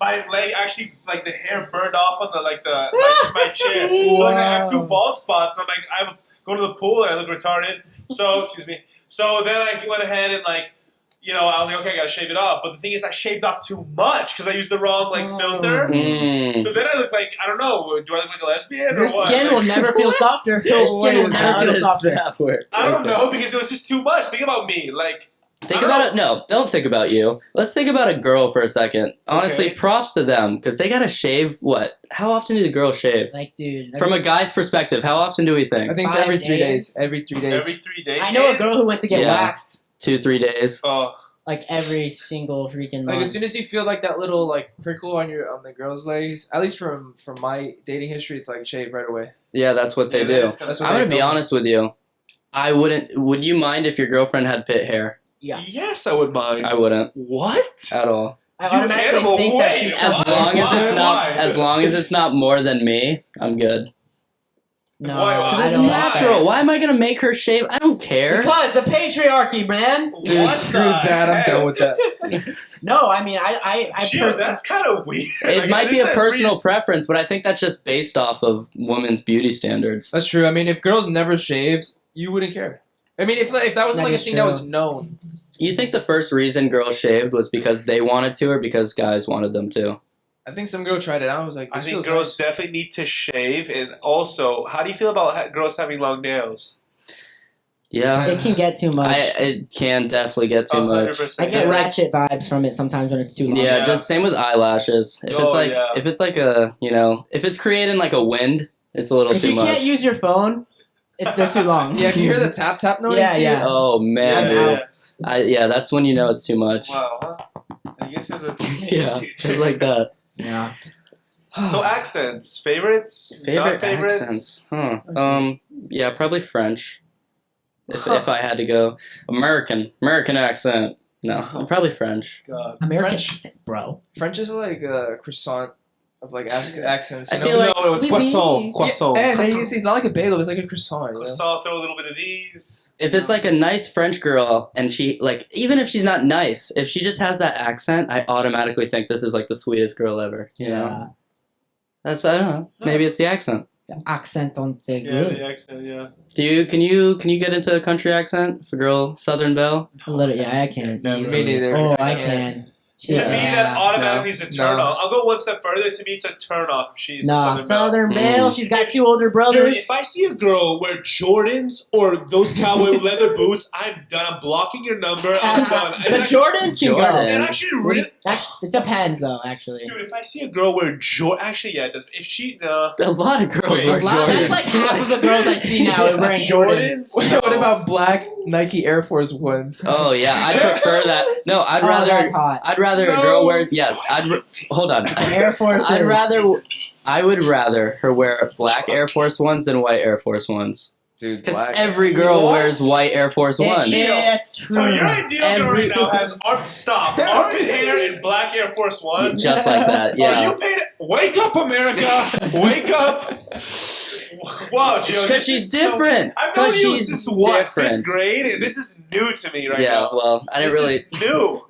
my leg actually like the hair burned off on my chair. So like I have two bald spots. And I'm like I go to the pool and I look retarded. So excuse me. So then I went ahead and like you know, I was like, okay, I gotta shave it off. But the thing is, I shaved off too much because I used the wrong filter. Mm. So then I look like, I don't know, do I look like a lesbian Your or what? skin will never feel softer. Your skin will never feel softer. that work? I don't know because it was just too much. Think about me, like. Think about it. No, don't think about you. Let's think about a girl for a second. Honestly, Okay. props to them because they gotta shave. What? How often do the girls shave? Like, dude. From a guy's perspective, how often do we I think? think it's 5 every 3 days. days. Every 3 days. Every 3 days. I know a girl who went to get Yeah. waxed 2-3 days. Oh, like every single freaking Like month. as soon as you feel like that little like prickle on the girl's legs, at least from my dating history, it's like shave right away. Yeah, that's what they yeah, do. that is kinda- That's what I'm they gonna be told me. honest with you. I wouldn't. Would you mind if your girlfriend had pit hair? Yeah. Yes, I would mind. I wouldn't What? at all. I You automatically animal, think that wait, she's As What? long as it's Why? not. As long as it's not more than me, I'm good. no. Why? I Because it's don't natural. like Why am I gonna make her shave? I don't care. that. Because the patriarchy, man. Dude, What screw the that. I'm heck? done with that. No, I mean, I Chill, that's kind of weird. It Like, might is be this a that personal freeze- preference, but I think that's just based off of women's beauty standards. That's true. I mean, if girls never shaved, you wouldn't care. I mean, if that wasn't That like a is thing that true. was known. You think the first reason girls shaved was because they wanted to, or because guys wanted them to? I think some girl tried it out. I was like, I this think feels girls nice. definitely need to shave, and also, how do you feel about girls having long nails? Yeah, It can get too much. it can definitely get too much. 100%. I get Just like- ratchet vibes from it sometimes when it's too long. Yeah, Yeah. just same with eyelashes. If Oh, it's like yeah. if it's like a if it's creating like a wind, it's a little If too you much. can't use your phone, they're too long. Yeah, can you hear the tap noise? Yeah, dude? yeah. Oh man, I'm dude. out. That's when you know it's too much. Wow. Huh? I guess there's a Yeah, just like that. Yeah. So accents, favorites, Favorite non-favorites? accents? Huh. Yeah, probably French. If I had to go, American accent. No, probably French. God. American French. accent, bro. French is like a croissant of like accents. I You feel know? like- no, it's croissant. Croissant. Yeah, it's not like a bagel. It's like a croissant. You know? Croissant, throw a little bit of these. If it's like a nice French girl and she like even if she's not nice, if she just has that accent, I automatically think this is like the sweetest girl ever. You know? That's I don't know. Maybe it's the accent. The accent on the Yeah, good. the accent, yeah. Can you get into a country accent for girl Southern Belle? A little, yeah, I can. Never. easily. Me neither. Oh, I I can't. can. To me, that automatically is a turn No. off. I'll go one step further. To me, it's a turn off if she's Nah, a Southern Southern Belle. Belle. Mm. She's got 2 older Dude, brothers. if I see a girl wear Jordans or those cowboy leather boots, I'm done. I'm blocking your number. I'm done. The Jordans can go. Jordan. And actually, really, It depends, though. Actually, dude, if I see a girl wear Jordan, actually, yeah, it does. If she, A lot of girls Wait, wear a lot, Jordans. that's like half of the girls I see now are wearing Jordans. What about black Nike Air Force Ones? Oh yeah, I'd prefer that. No, I'd Oh, that's rather hot. I'd rather a No. girl wears hold on. Air Forces. I would rather her wear black Air Force Ones than white Air Force Ones. Dude, Because black. every girl What? wears white Air Force Ones. It's true. So your ideal girl Every- right now has armpit hair and black Air Force One. Just like that, Are yeah. you paid? Wake up, America! Wake up! Wow, Joe. Because this she's is so- different. I've known 'Cause you she's since what, different. 5th grade, and this is new to me right Yeah, now. well, I didn't This really. is new.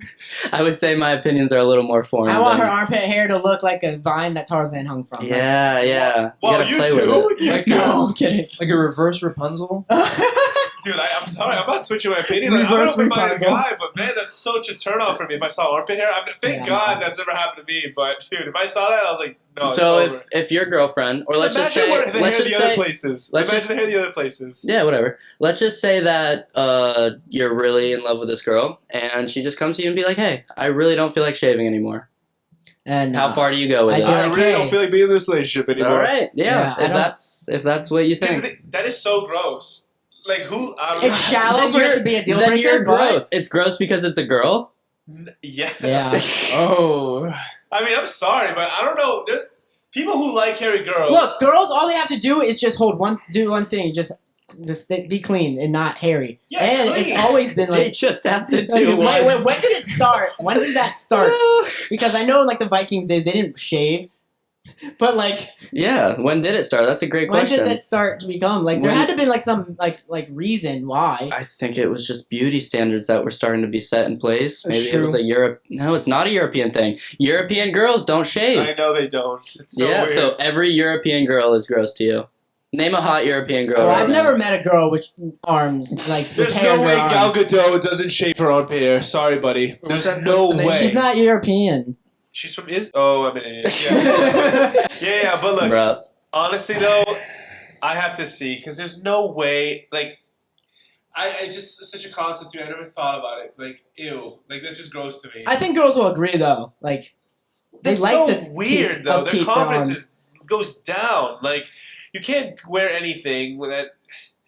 I would say my opinions are a little more foreign. I want her than- armpit hair to look like a vine that Tarzan hung from. Yeah, yeah. Wow, gotta you play too? with it. You Like, too? no, I'm kidding. Like a reverse Rapunzel. Dude, I'm sorry, I'm not switching my opinion. Like, I'm an Reverse open-minded Rapunzel. guy, but man, that's such a turn-off for me if I saw armpit hair. Thank Yeah, God no. that's never happened to me, but dude, if I saw that, I was like, no, So it's over. if your girlfriend, or let's just imagine say, where the let's hair just the other say, places. let's Imagine just- the hair the other places. yeah, whatever. Let's just say that you're really in love with this girl, and she just comes to you and be like, "Hey, I really don't feel like shaving anymore." And How far do you go with I'd it? be I like, really hey. don't feel like being in this relationship anymore. All right, Yeah, yeah. I don't- if that's what you Because think, that is so gross. Like who? I don't It's know. shallow for it to be a deal then breaker, you're but gross. It's gross because it's a girl. Yeah. yeah. Oh. I mean, I'm sorry, but I don't know. There's people who like hairy girls. Look, girls, all they have to do is just do one thing, just be clean and not hairy. Yeah, and clean. it's always been They like. just have to Wait, do one. when did it start? When did that start? Because I know, like the Vikings, they didn't shave, but like, Yeah, when did it start? That's a great when question. did that start to become? Like, there When- had to be like some like reason why. I think it was just beauty standards that were starting to be set in place. That's Maybe it was true. a Europe. No, it's not a European thing. European girls don't shave. I know they don't. It's so yeah, weird. so every European girl is gross to you. Name a hot European girl. Oh, right I've now. never met a girl with arms like with There's hair no in way her Gal arms. Gadot doesn't shave her armpit hair. Sorry, buddy. What's There's that- no what's the name? way. She's not European. She's from Israel. Oh, I'm an idiot. Yeah. yeah, but look, Bruh. honestly though, I have to see because there's no way. Like, I just such a concept to me. I never thought about it. Like, ew. Like that's just gross to me. I think girls will agree though. Like they That's like so to weird keep, though. Their upkeep confidence arms. goes down. Like you can't wear anything with that.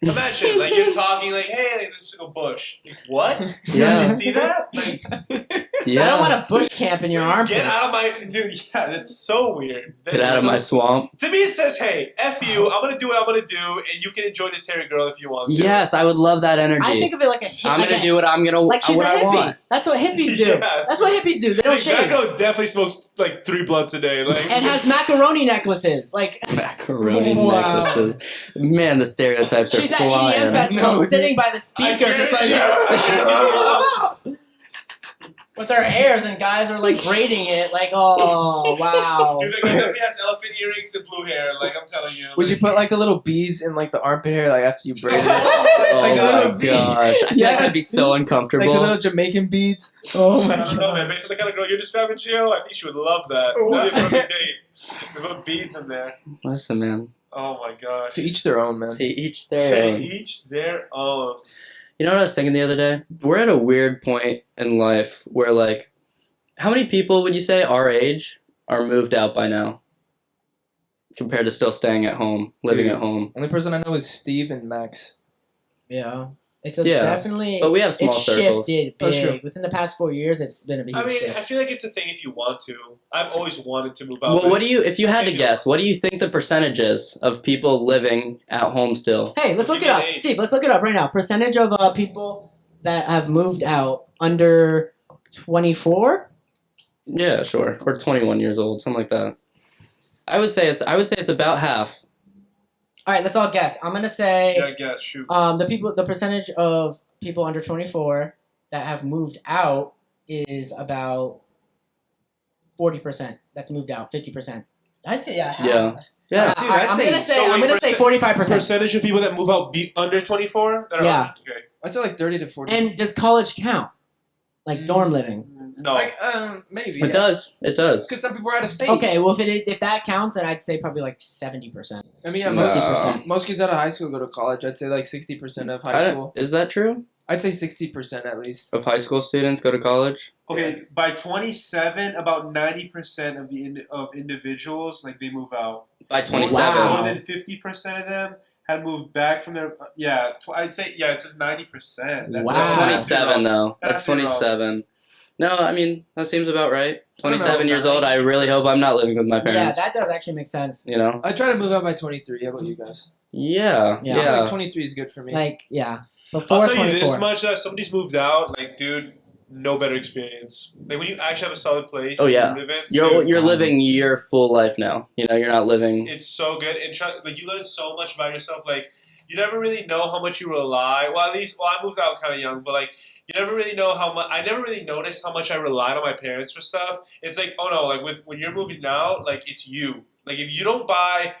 Imagine like you're talking like, hey, like, this is a bush. Like, what? Yeah. You see that? Like, Yeah. I don't want a bush camp in your armpit. get out of my dude. Yeah, that's so weird. That's Get out of so- my swamp. To me, it says, hey, F you. I'm gonna do what I'm gonna do, and you can enjoy this hairy girl if you want to. Yes, I would love that energy. I think of it like a hip, I'm like gonna a- do what I'm gonna like she's what a I hippie. want. That's what hippies do. Yes. That's what hippies do. They don't Like, that shave girl definitely smokes like 3 blunts a day. Like, and has macaroni necklaces. Like Macaroni Wow. necklaces. Man, the stereotypes are she's at flying. EDM festival, No, sitting by the speaker, I just get like with her hairs, and guys are like braiding it. Like, oh wow. dude, that guy definitely has elephant earrings and blue hair. Like, I'm telling you. Would you put like the little bees in like the armpit hair like after you braid it? Oh Like the my little bee- gosh. I feel like that'd be Yes. so Like uncomfortable. the little Jamaican beads. Oh I my don't know, man. Based on the kind of girl you're describing, Gio, I think she would love that. That'd be a perfect date. We put beads in there. Listen, man. Oh my gosh. To each their own, man. To each their To own. each their own. You know what I was thinking the other day? We're at a weird point in life where, like, how many people would you say our age are moved out by now? Compared to still staying at home, living Dude. at home. Only person I know is Steve and Max. Yeah. It's a Yeah. definitely. But we have small it's circles. shifted That's true. big. Within the past 4 years, it's been a big I mean, shift. I feel like it's a thing if you want to. I've always wanted to move out. Well, but what do you, if you had to something guess, what do you think the percentage is of people living at home still? Hey, let's look it Give me up, an age. Steve. Let's look it up right now. Percentage of people that have moved out under 24. Yeah, sure. Or 21 years old, something like that. I would say it's about half. All right, let's all guess. I'm gonna say Yeah, I guess. Shoot. the percentage of people under 24 that have moved out is about 40%. That's moved out. 50%. I'd say yeah. half. Yeah. Yeah. Dude, All right, I'd I'm say- gonna say so I'm wait, gonna say 45%. Percentage of people that move out be under 24? That are Yeah. Okay. I'd say like 30 to 40. And does college count? Like dorm living? No. like maybe. It does. It does. Because some people are out of state. Okay, well if that counts, then I'd say probably like 70%. I mean, yeah, No. most kids out of high school go to college. I'd say like 60% of high school. Is that true? I'd say 60% at least. Of high school students go to college? Okay, by 27, about 90% of the of individuals like they move out. By More 27. Wow. than 50% of them had moved back from their I'd say it says 90%. Wow. That's 27 though. That's That's 27. No, I mean, that seems about right. 27 years man. old, I really hope I'm not living with my Yeah, parents. that does actually make sense. You know? I try to move out by 23. How about you guys? Yeah. Yeah. I feel Yeah. like 23 is good for me. Like yeah, I'll before tell you 24. this much: that if somebody's moved out, like, dude, no better experience. Like when you actually have a solid place. Oh, yeah. to live in, You're dude, living your full life now. You know, you're not living. it's so good, and like you learn so much about yourself. Like you never really know how much you rely. Well, at least, I moved out kind of young, but like you never really know how much. I never really noticed how much I relied on my parents for stuff. It's like, oh no, like when you're moving out, like it's you. Like if you don't buy.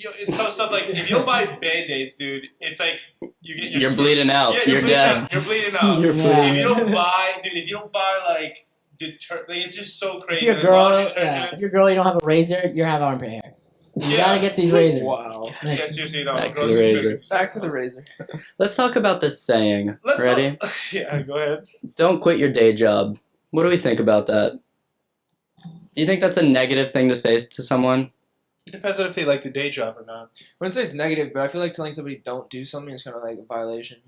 It's some stuff like if you don't buy Band-Aids, dude, it's like you get You're bleeding out. Yeah, You're bleeding dead. out. You're bleeding out. You're Yeah. If you don't buy, dude, if you don't buy like like it's just so If crazy. you're a Like, girl, laundry yeah, detergent. if you're a girl, you don't have a razor, you have armpit hair. You Yeah. gotta get these razors. Wow. Like, Yeah, seriously, no. Back to girls the are razor. big. Back to the razor. Let's talk about this saying. Let's Ready? yeah, go ahead. Don't quit your day job. What do we think about that? Do you think that's a negative thing to say to someone? It depends on if they like the day job or not. I wouldn't say it's negative, but I feel like telling somebody don't do something is kind of like a violation.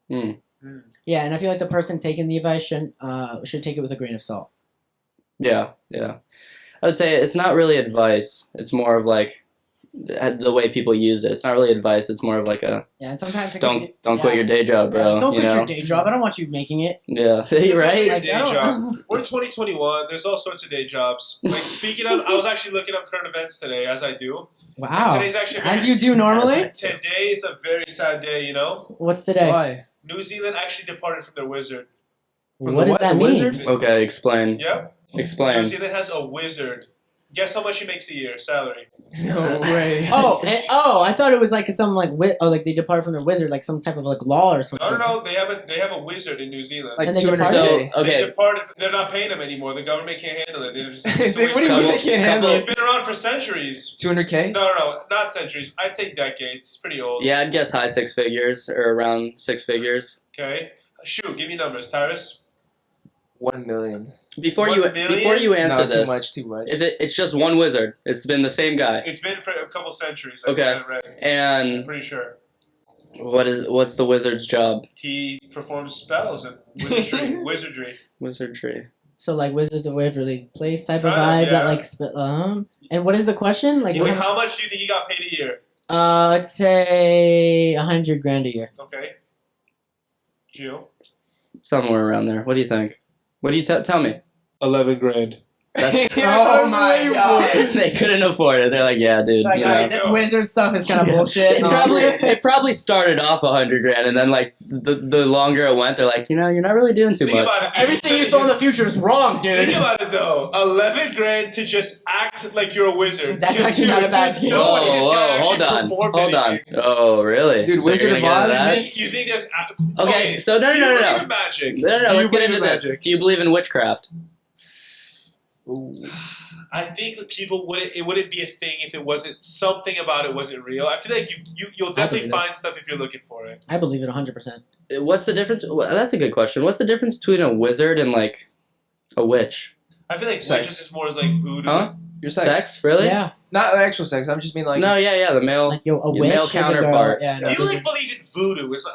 yeah, and I feel like the person taking the advice should take it with a grain of salt. Yeah, yeah. I would say it's not really advice. It's more of like the way people use it. It's not really advice. It's more of like a Yeah, and sometimes it can don't quit your day job, bro. Yeah, don't you quit know? your day job. I don't want you making it. Yeah, see, right? Like, Day I don't- job. We're in 2021. There's all sorts of day jobs. Like speaking of, I was actually looking up current events today, as I do. And Wow. today's actually As you do normally. Today is a very sad day. You know, What's today? Why? New Zealand actually departed from their wizard. From What the does that the mean? wizard? Okay, explain. Yep. New Explain. Zealand has a wizard. Guess how much he makes a year, salary. No way. I thought it was like something like they depart from their wizard, like some type of like law or something. No. They have a wizard in New Zealand. Like And they 200K. So They okay, departed. They're not paying him anymore. The government can't handle it. They're just. What do you mean they can't handle He's it? been around for centuries. 200K? No, not centuries. I'd say decades. It's pretty old. yeah, I'd guess high six figures or around six figures. Okay. Shoot, give me numbers, Tyrus. 1 million. Before 1 you million? answer No, this, too much. is it's just one wizard? It's been the same guy, It's been for a couple centuries. Okay. I'm and pretty sure. what's the wizard's job? He performs spells and wizardry. Wizardry. So like Wizards of Waverly Place type of Kind vibe of, that yeah. like And what is the question? Like Wait, how much do you think he got paid a year? let's say $100,000 a year. Okay. Gio? Somewhere around there. What do you think? What do you tell me? 11 grand. That's, Oh my God. they couldn't afford it. They're like, yeah, dude. Like, you all know. right, this wizard stuff is kind of bullshit. It probably started off $100,000, and then like the longer it went, they're like, you're not really doing too Think much. about it. Everything you saw in the future is wrong, dude. Think about it though. 11 grand to just act like you're a wizard. That's actually not a bad deal. Whoa, Nobody is gonna hold actually on, perform hold on. anything. Oh, really? Dude, So Wizard you're of gonna get Oz, into You think there's Okay, so no. Do you believe in magic? that? No, Do you let's get believe into in this. magic? Do you believe in witchcraft? I think that people wouldn't be a thing if it wasn't something about it wasn't real. I feel like you'll definitely believe find stuff if you're looking for it. I believe it 100%. What's the difference? Well, that's a good question. What's the difference between a wizard and like a witch? I feel like Sex. witches is more like voodoo. Huh? Your sex. Really? Yeah. Not actual sex. I'm just mean like. No, yeah, the male. Like, yo, a Your witch male is a girl. counterpart. Yeah, no, You like believe in voodoo? It's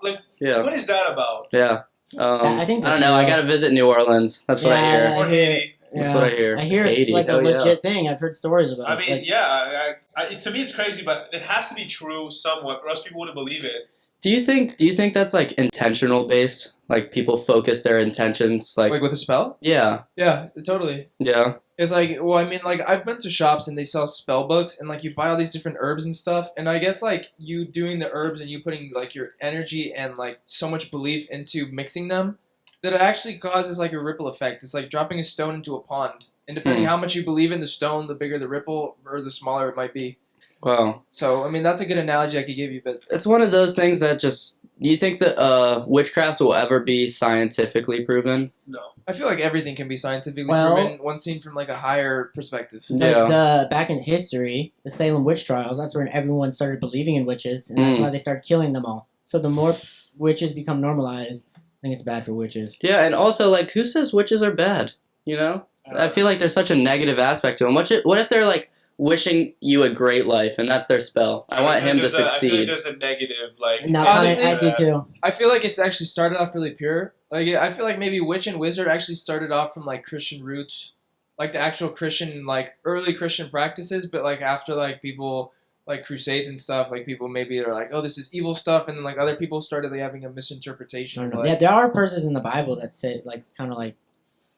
like Yeah, what is that about? yeah. I think I that's don't know. I real. gotta visit New Orleans. That's what I hear. Yeah. Or I hear it. Haiti? That's what I hear. I hear it's Haiti. like a Oh, yeah. legit thing. I've heard stories about I it. mean, Like, yeah. To me, it's crazy, but it has to be true somewhat, or else people wouldn't believe it. Do you think that's like intentional based? Like people focus their intentions like Like with a spell? yeah, Yeah, totally. yeah. It's like, well, I mean, like, I've been to shops and they sell spell books, and, like, you buy all these different herbs and stuff, and I guess, like, you doing the herbs and you putting, like, your energy and, like, so much belief into mixing them, that it actually causes, like, a ripple effect. It's like dropping a stone into a pond, and depending how much you believe in the stone, the bigger the ripple, or the smaller it might be. Wow. So, I mean, that's a good analogy I could give you, but It's one of those things that just. Do you think that witchcraft will ever be scientifically proven? No. I feel like everything can be scientifically Well- proven once seen from, like, a higher perspective. the back in history, the Salem witch trials, that's when everyone started believing in witches, and that's why they started killing them all. So the more witches become normalized, I think it's bad for witches. Yeah, and also like, who says witches are bad? You know, I feel like there's such a negative aspect to them. What if they're like wishing you a great life, and that's their spell? I want him to I feel like succeed. there's a negative, like... No, Honestly, I do too. I feel like it's actually started off really pure. Like, I feel like maybe witch and wizard actually started off from, like, Christian roots. Like, the actual Christian, like, early Christian practices, but, like, after, like, people, like, crusades and stuff, like, people maybe are like, oh, this is evil stuff, and then, like, other people started, like, having a I misinterpretation. don't know. Like, Yeah, there are verses in the Bible that say, like, kind of like,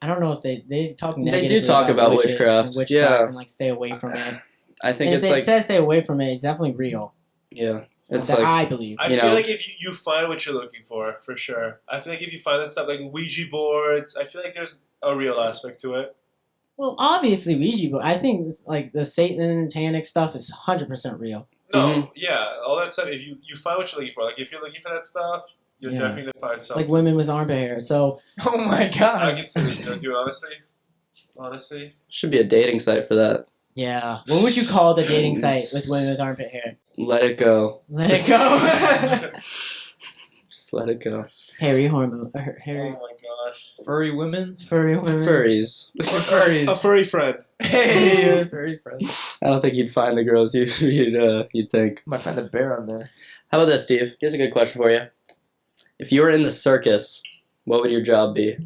I don't know if they talk negatively do talk about witches witchcraft, and yeah. and, like, stay away from it. I think And it's if it like says stay away from it, it's definitely real. yeah, it's that like I believe. I You feel know. like if you find what you're looking for sure. I feel like if you find that stuff, like Ouija boards, I feel like there's a real aspect to it. Well, obviously Ouija, but I think it's, like the satanic stuff is 100% real. No, yeah, all that stuff, if you find what you're looking for, like if you're looking for that stuff, you're Yeah. definitely going to find something. Like women with armpit hair. So oh my I god. can see this, dude, honestly. should be a dating site for that. yeah, what would you call the dating site with women with armpit hair? Let it go. Let it go. Just let it go. Hairy hormone. Oh Hairy my gosh. Furry women? furry women. Furries. Furry. A furry friend. Hey, furry friend. I don't think you'd find the girls you'd think. Might find a bear on there. How about this, Steve? Here's a good question for you. If you were in the circus, what would your job be?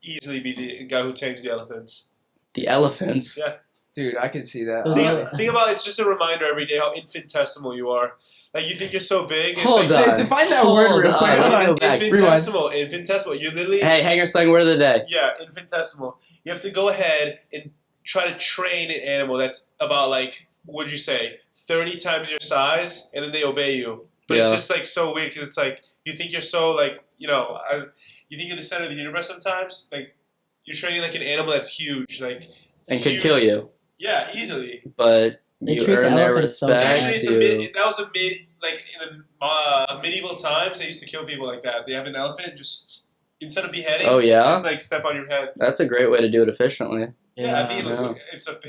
Easily be the guy who tames the elephants. The elephants. Yeah. Dude, I can see that. Those Think about it, it's just a reminder every day how infinitesimal you are. Like you think you're so big. It's Hold like, on. Define that Hold word real on. quick. Let's Hold go on. back. Infinitesimal. You're literally Hey, hanger slang word of the day. yeah, infinitesimal. You have to go ahead and try to train an animal that's about like, what'd you say, 30 times your size, and then they obey you. But Yeah. it's just like so weird because it's like you think you're so like you think you're the center of the universe sometimes. Like you're training like an animal that's huge. Like and could kill you, Yeah, easily. but They you treat the earn their elephants so respect. bad. Actually, it's you- that was a mid like in medieval times. They used to kill people like that. They have an elephant, just instead of beheading, Oh yeah, just like step on your head. that's a great way to do it efficiently. Yeah, I mean, Yeah. it's a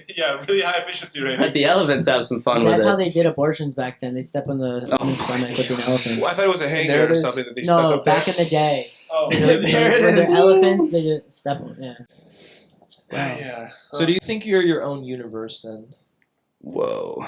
really high efficiency rate. Let the elephants have some fun That's with how it. they did abortions back then. They'd step on the Oh woman's my stomach with an elephant. Well, I thought it was a There hanger it or is. something that they stuck No, up there. back in the day. Oh, There it When is. they're elephants, they just step on. Yeah. Wow. yeah. So do you think you're your own universe then? Whoa,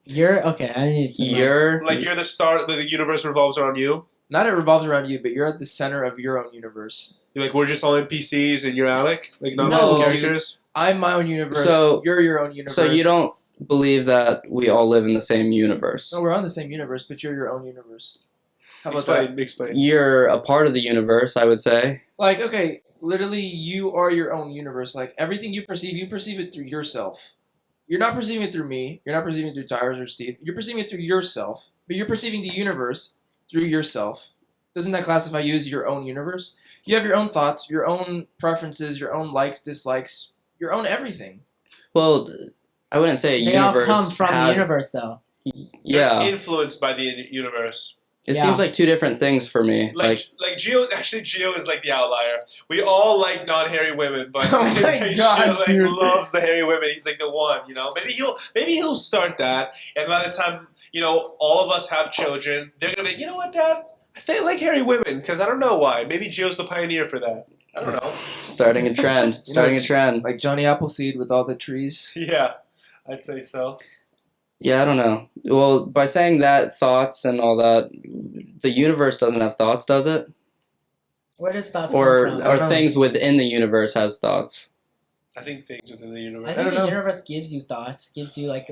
You're okay. I need to. you're Like you're the star. The universe revolves around you. Not it revolves around you, but you're at the center of your own universe. You're like we're just all NPCs and you're Alec, like No, non dude. characters. I'm my own universe. So- you're your own universe. so you don't believe that we all live in the same universe. No, we're on the same universe, but you're your own universe. How about that? Explain. You're a part of the universe, I would say. Like, okay, literally, you are your own universe. Like, everything you perceive it through yourself. You're not perceiving it through me. You're not perceiving it through Tyrus or Steve. You're perceiving it through yourself. But you're perceiving the universe through yourself. Doesn't that classify you as your own universe? You have your own thoughts, your own preferences, your own likes, dislikes, your own everything. Well, I wouldn't say a They all universe come from has, the universe, though. Yeah, Influenced by the universe. it Yeah. seems like two different things for me. Like Gio. Actually, Gio is like the outlier. We all like non-hairy women, but Oh my Gio gosh, like dude. loves the hairy women. He's like the one. You know, maybe he'll start that, and by the time all of us have children, they're gonna be. You know what, Dad? I think I like hairy women because I don't know why. Maybe Gio's the pioneer for that. I don't know. starting a trend. Starting a trend. Like Johnny Appleseed with all the trees. Yeah, I'd say so. Yeah, I don't know. Well, by saying that, thoughts and all that, the universe doesn't have thoughts, does it? Where does thoughts Or come from? don't or know. things within the universe has thoughts? I think things within the I universe. think don't the know. universe gives you thoughts, gives you like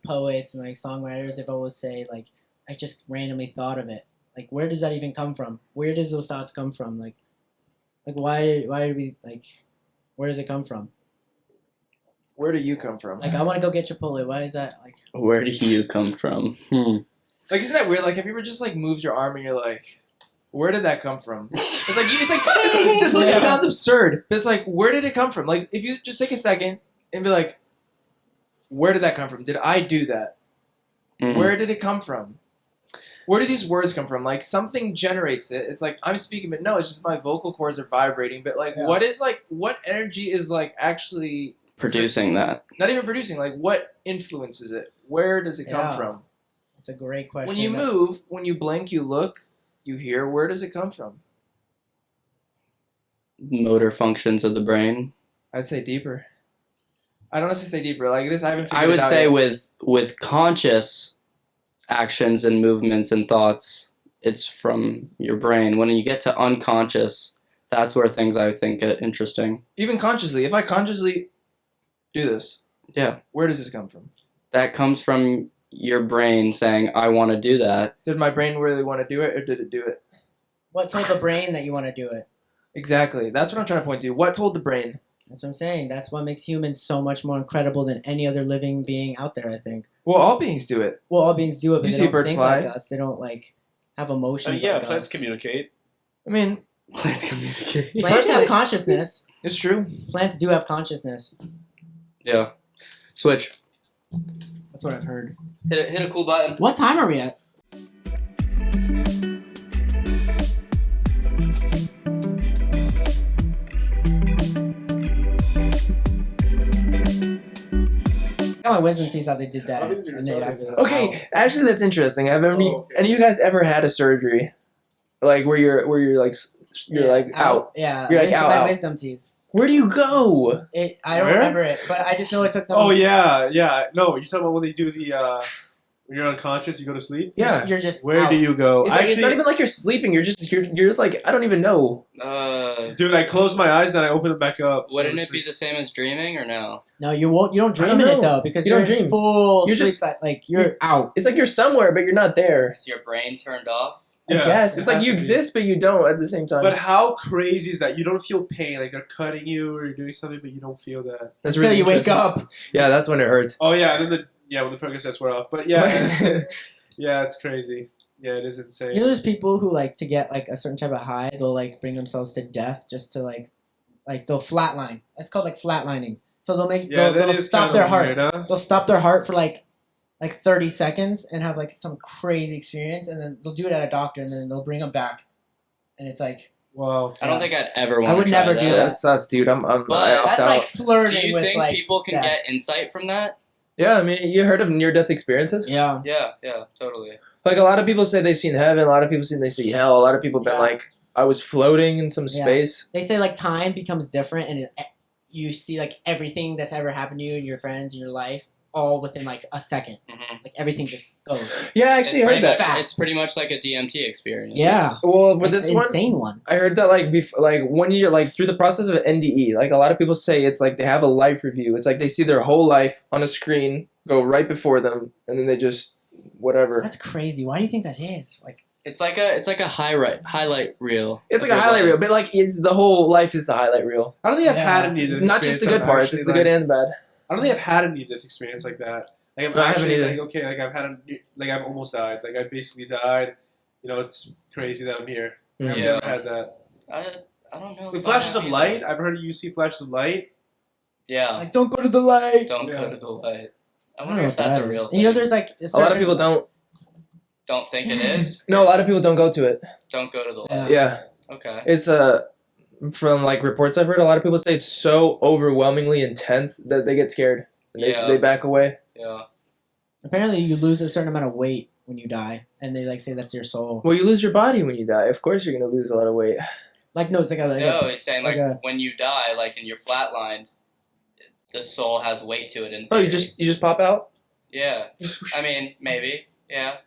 poets and like songwriters. They've always say like, I just randomly thought of it. Like, where does that even come from? Where does those thoughts come from? Like why did we like? Where does it come from? Where do you come from? Like, I want to go get Chipotle. Why is that like? Where do you come from? Like, isn't that weird? Like, have you ever just like moved your arm and you're like, where did that come from? It's like just like it sounds absurd, but it's like, where did it come from? Like, if you just take a second and be like, where did that come from? Did I do that? Mm. Where did it come from? Where do these words come from? Like, something generates it. It's like I'm speaking, but no, it's just my vocal cords are vibrating. But like, Yeah. what energy is like actually Producing that. not even producing? Like, what influences it? Where does it come Yeah. from? It's a great question. When you move, when you blink, you look, you hear. Where does it come from? Motor functions of the brain. I'd say deeper. I don't necessarily say deeper. Like this, I haven't figured I would it out say yet. with conscious actions and movements and thoughts, it's from your brain. When you get to unconscious, that's where things I think get interesting. Even consciously, if I consciously do this, Yeah. where does this come from? That comes from your brain saying, I want to do that. Did my brain really want to do it, or did it do it? What told the brain that you want to do it? Exactly. That's what I'm trying to point to. What told the brain? That's what I'm saying. That's what makes humans so much more incredible than any other living being out there. I think. Well, all beings do it. Well, all beings do it, but You they see a don't bird think fly? like us. They don't like have emotions. Yeah, like plants us. communicate. I mean, Let's communicate. Plants Personally- have consciousness. it's true. Plants do have consciousness. Yeah. Switch. That's what I've heard. Hit a cool button. What time are we at? Got my wisdom teeth how they did that. And they acted like, Okay, actually, that's interesting. Have any Oh, okay. any of you guys ever had a surgery, like where you're like you're yeah, like out? Yeah, You're like wisdom, out, my out. wisdom teeth. Where do you go? I don't Where? remember it, but I just know it took them. Oh yeah. No, you're talking about when they do the when you're unconscious, you go to sleep. Yeah. You're just Where out. do you go? It's, like, it's not even like you're sleeping. You're just like I don't even know. Dude, I close my eyes, then I open them back up. Wouldn't it be the same as dreaming or no? No, you won't. You don't I dream don't in it know. though because You you're don't in dream. full You're sleep just- like you're out. It's like you're somewhere, but you're not there. Is your brain turned off? I guess it's it like has you to be. exist, but you don't at the same time. But how crazy is that? You don't feel pain, like they're cutting you or you're doing something, but you don't feel that. that's Until you wake interesting. up. Yeah, that's when it hurts. Oh yeah, and then when the Percocets wear off. But yeah, yeah, it's crazy. Yeah, it is insane. You know, there's people who like to get like a certain type of high. They'll like bring themselves to death just to like they'll flatline. That's called like flatlining. So Yeah, they'll is stop kinda their heart. weird, huh? They'll stop their heart for like 30 seconds and have like some crazy experience, and then they'll do it at a doctor, and then they'll bring them back, and it's like Wow. I don't think I'd ever want I would to try never that. do that. That's sus, dude. I But- opt that's out. like Do flirting you with think like people can death. get insight from that? Yeah, I mean, you heard of near-death experiences? Yeah. Yeah, totally. Like, a lot of people say they've seen heaven. A lot of people say they see hell. A lot of people have been Yeah. like, I was floating in some Yeah. space. They say like time becomes different, and you see like everything that's ever happened to you and your friends in your life all within like a second. Mm-hmm. Like everything just goes. Yeah, I actually heard that. Fast. It's pretty much like a DMT experience. Yeah. Well, with Like, this an one, insane one. I heard that like when you're like through the process of an NDE, like a lot of people say it's like they have a life review. It's like they see their whole life on a screen go right before them, and then they just whatever. That's crazy. Why do you think that is? Like It's like a highlight reel. It's of like a your highlight life. reel, but like it's the whole life is the highlight reel. I don't think I've Yeah. had a near-death Not just the experience. good parts; it's the good and the bad. I don't think I've had a near-death experience like that. Like I'm No, I haven't actually either. like okay, like I've had like I've almost died. Like I basically died. You know, it's crazy that I'm here. I've Mhm. never had that. I don't know. With if I flashes have of either. light, I've heard you see flashes of light. Yeah. like don't go to the light. Don't Yeah. go to the light. I I don't wonder know if what that's that a real is. thing. You know, there's like A lot of people Don't think it is. No, a lot of people don't go to it. Don't go to the Yeah. light. Yeah, Okay. it's from like reports I've heard. A lot of people say it's so overwhelmingly intense that they get scared. And Yeah. they back away. Yeah. Apparently, you lose a certain amount of weight when you die, and they like say that's your soul. Well, you lose your body when you die. Of course, you're gonna lose a lot of weight. Like no, it's like a No, he's saying like like a- when you die, like and you're flatlined, the soul has weight to it. In Oh, you theory. just pop out. Yeah. I mean, maybe. Yeah.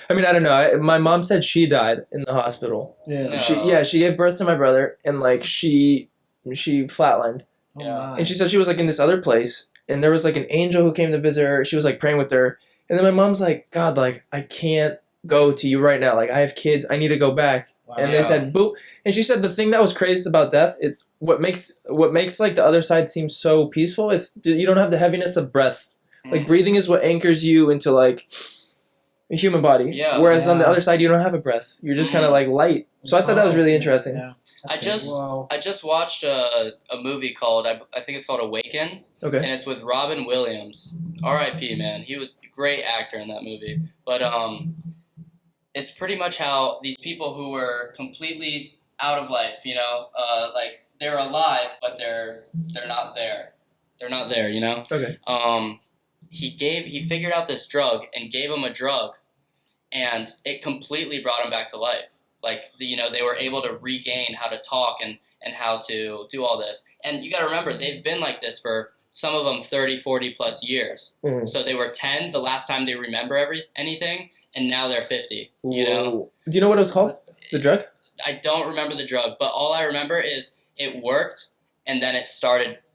I mean, I don't know. My mom said she died in the hospital. yeah. No. She gave birth to my brother, and like she flatlined, Oh Yeah. my. and she said she was like in this other place, and there was like an angel who came to visit her. She was like praying with her, and then my mom's like, God, like I can't go to you right now. Like I have kids, I need to go back. Wow. And they Yeah. said, "Boo!" And she said the thing that was craziest about death, it's what makes like the other side seem so peaceful. It's you don't have the heaviness of breath. Like Mm. breathing is what anchors you into like a human body. Yeah. Whereas on the Yeah. other side, you don't have a breath. You're just kind of like light. So I thought that was really interesting. Yeah. I just Wow. I just watched a movie called I think it's called Awaken, Okay. and it's with Robin Williams. R.I.P. Man, he was a great actor in that movie. But it's pretty much how these people who were completely out of life, you know, like they're alive, but they're not there. They're not there, you know. Okay. He figured out this drug and gave him a drug, and it completely brought him back to life. Like they were able to regain how to talk and how to do all this. And you got to remember, they've been like this for some of them 30, 40 plus years. Mhm. So they were 10 the last time they remember anything, and now they're 50. You know, Whoa. Do you know what it was called? The drug? I don't remember the drug, but all I remember is it worked, and then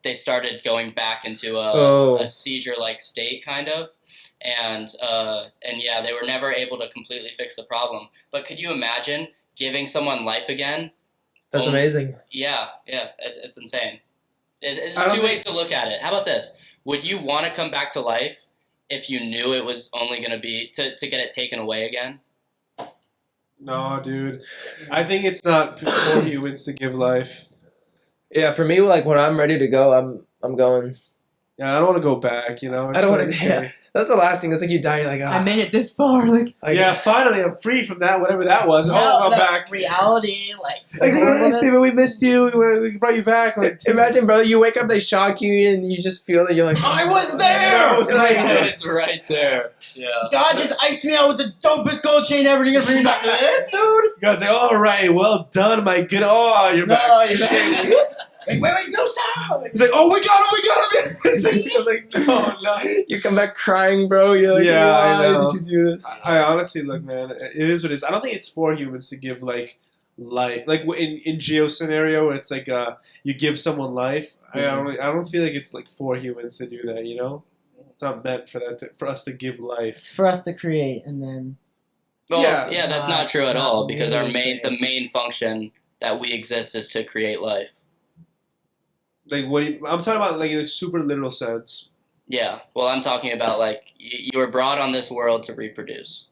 they started going back into a seizure-like state, kind of. And yeah, they were never able to completely fix the problem. But could you imagine giving someone life again? That's amazing. Yeah, it's insane. It's I don't two ways to look at it. How about this? Would you want to come back to life if you knew it was only going to be to get it taken away again? No, dude. I think it's not for humans to give life. Yeah, for me, like when I'm ready to go, I'm going. Yeah, I don't want to go back. You know. I don't want It's to. like, Yeah, that's the last thing. It's like you die. You're like, I ah. made it this far. Like yeah, finally, I'm free from that. Whatever that was. now Oh, I'm that back. reality. Like Like, Steven, we missed you. We brought you back. Like, Imagine, brother, you wake up, they shock you, and you just feel that you're like, I was there. I was right there. It's right there. Yeah. God just iced me out with the dopest gold chain ever. You're gonna bring me back to this, dude? God's like, all right, well done, my good. Oh, you're back. No, you're back. Like, wait, no, stop! He's like, oh, we got him. It's like, no, no. you come back crying, bro. You're like, Yeah, I why know. did you do this? I honestly look, man. It is what it is. I don't think it's for humans to give like life, like in Geo scenario where it's like you give someone life. I don't feel like it's like for humans to do that. You know, it's not meant for for us to give life. It's for us to create, and then Well, Yeah. yeah, that's not true at Not all because really the main function that we exist is to create life. Like what? I'm talking about like in a super literal sense. Yeah. Well, I'm talking about like you were brought on this world to reproduce.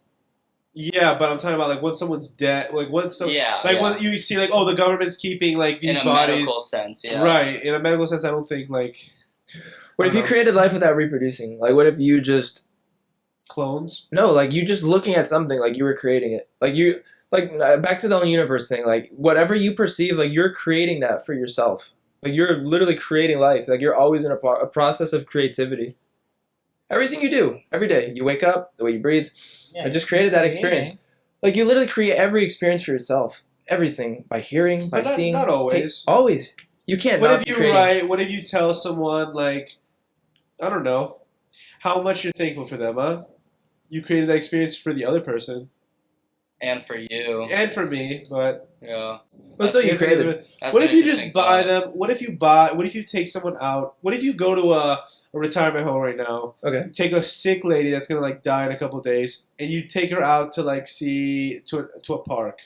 Yeah, but I'm talking about like when someone's dead, like when some, Yeah. like yeah. when you see like, oh, the government's keeping like in these a bodies. medical sense, yeah. Right. In a medical sense, I don't think like What if you created life without reproducing? Like, what if you just Clones. no, like you just looking at something, like you were creating it, back to the whole universe thing. Like whatever you perceive, like you're creating that for yourself. Like you're literally creating life. Like you're always in a process of creativity. Everything you do every day, you wake up, the way you breathe. Yeah, I just created that experience. creating. Like you literally create every experience for yourself. Everything by hearing, by But not- seeing. not always. Always. You can't. What not if be you creating. write? What if you tell someone like, I don't know, how much you're thankful for them, huh? You created that experience for the other person And for you. and for me, but Yeah. But still, you and for created. the- That's what an if you interesting just buy thought. them? What if you take someone out? What if you go to a retirement home right now? Okay. Take a sick lady that's gonna like die in a couple of days, and you take her out to like see to a park.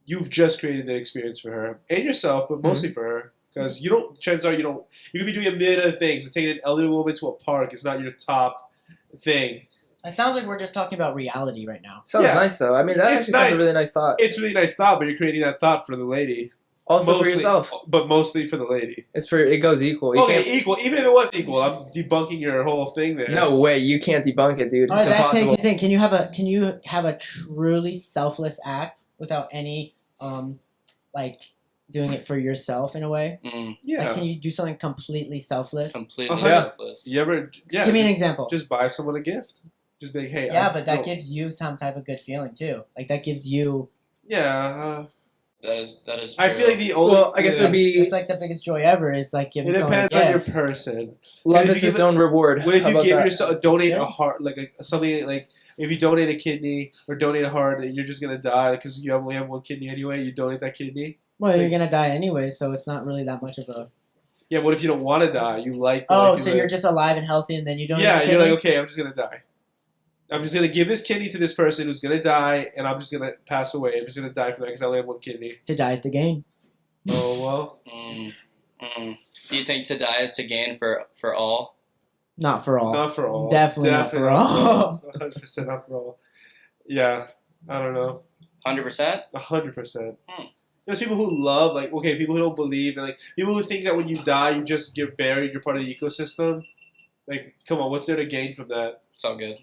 You've just created the experience for her and yourself, but mostly for her. Because you don't. Chances are you don't. You could be doing a million other things, but taking an elderly woman to a park is not your top thing. It sounds like we're just talking about reality right now. Sounds Yeah. nice though. I mean, that It's actually sounds nice. a really nice thought. It's a really nice thought, but you're creating that thought for the lady. Also Mostly- for yourself. but mostly for the lady. It goes equal. You Okay, can't, equal. Even if it was equal, I'm debunking your whole thing there. no way, you can't debunk it, dude. Oh, It's that takes impossible. me to think. Can you have a truly selfless act without any like doing it for yourself in a way? Mm, Yeah. Like, can you do something completely selfless? completely Yeah. selfless. You ever? Yeah. Give me an example. Just buy someone a gift. Just be like, hey. Yeah, I but that don't- gives you some type of good feeling too. Like that gives you. Yeah. That is true. I feel like the only. Well, I guess it would be It's like the biggest joy ever. Is like giving It someone a depends on your gift. person. love if is you its give own reward. What if How you about give that? yourself donate Yeah. a heart, like something like if you donate a kidney or donate a heart, and you're just gonna die because you only have one kidney anyway. You donate that kidney. Well, It's you're like- gonna die anyway, so it's not really that much of a. Yeah. What if you don't want to die? You like. the Oh, life you so live. you're just alive and healthy, and then you don't. Yeah. have a You're like, kidney? okay, I'm just gonna die. I'm just gonna give this kidney to this person who's gonna die, and I'm just gonna pass away. I'm just gonna die from that because I only have one kidney. To die is to gain. Oh well. Do you think to die is to gain for all? Not for all. Not for all. Definitely not for all. 100% not for all. Yeah. I don't know. 100%? 100%. Hmm. There's people who love, like, okay, people who don't believe, and, like, people who think that when you die, you just get buried, you're part of the ecosystem. Like, come on, what's there to gain from that? It's all good.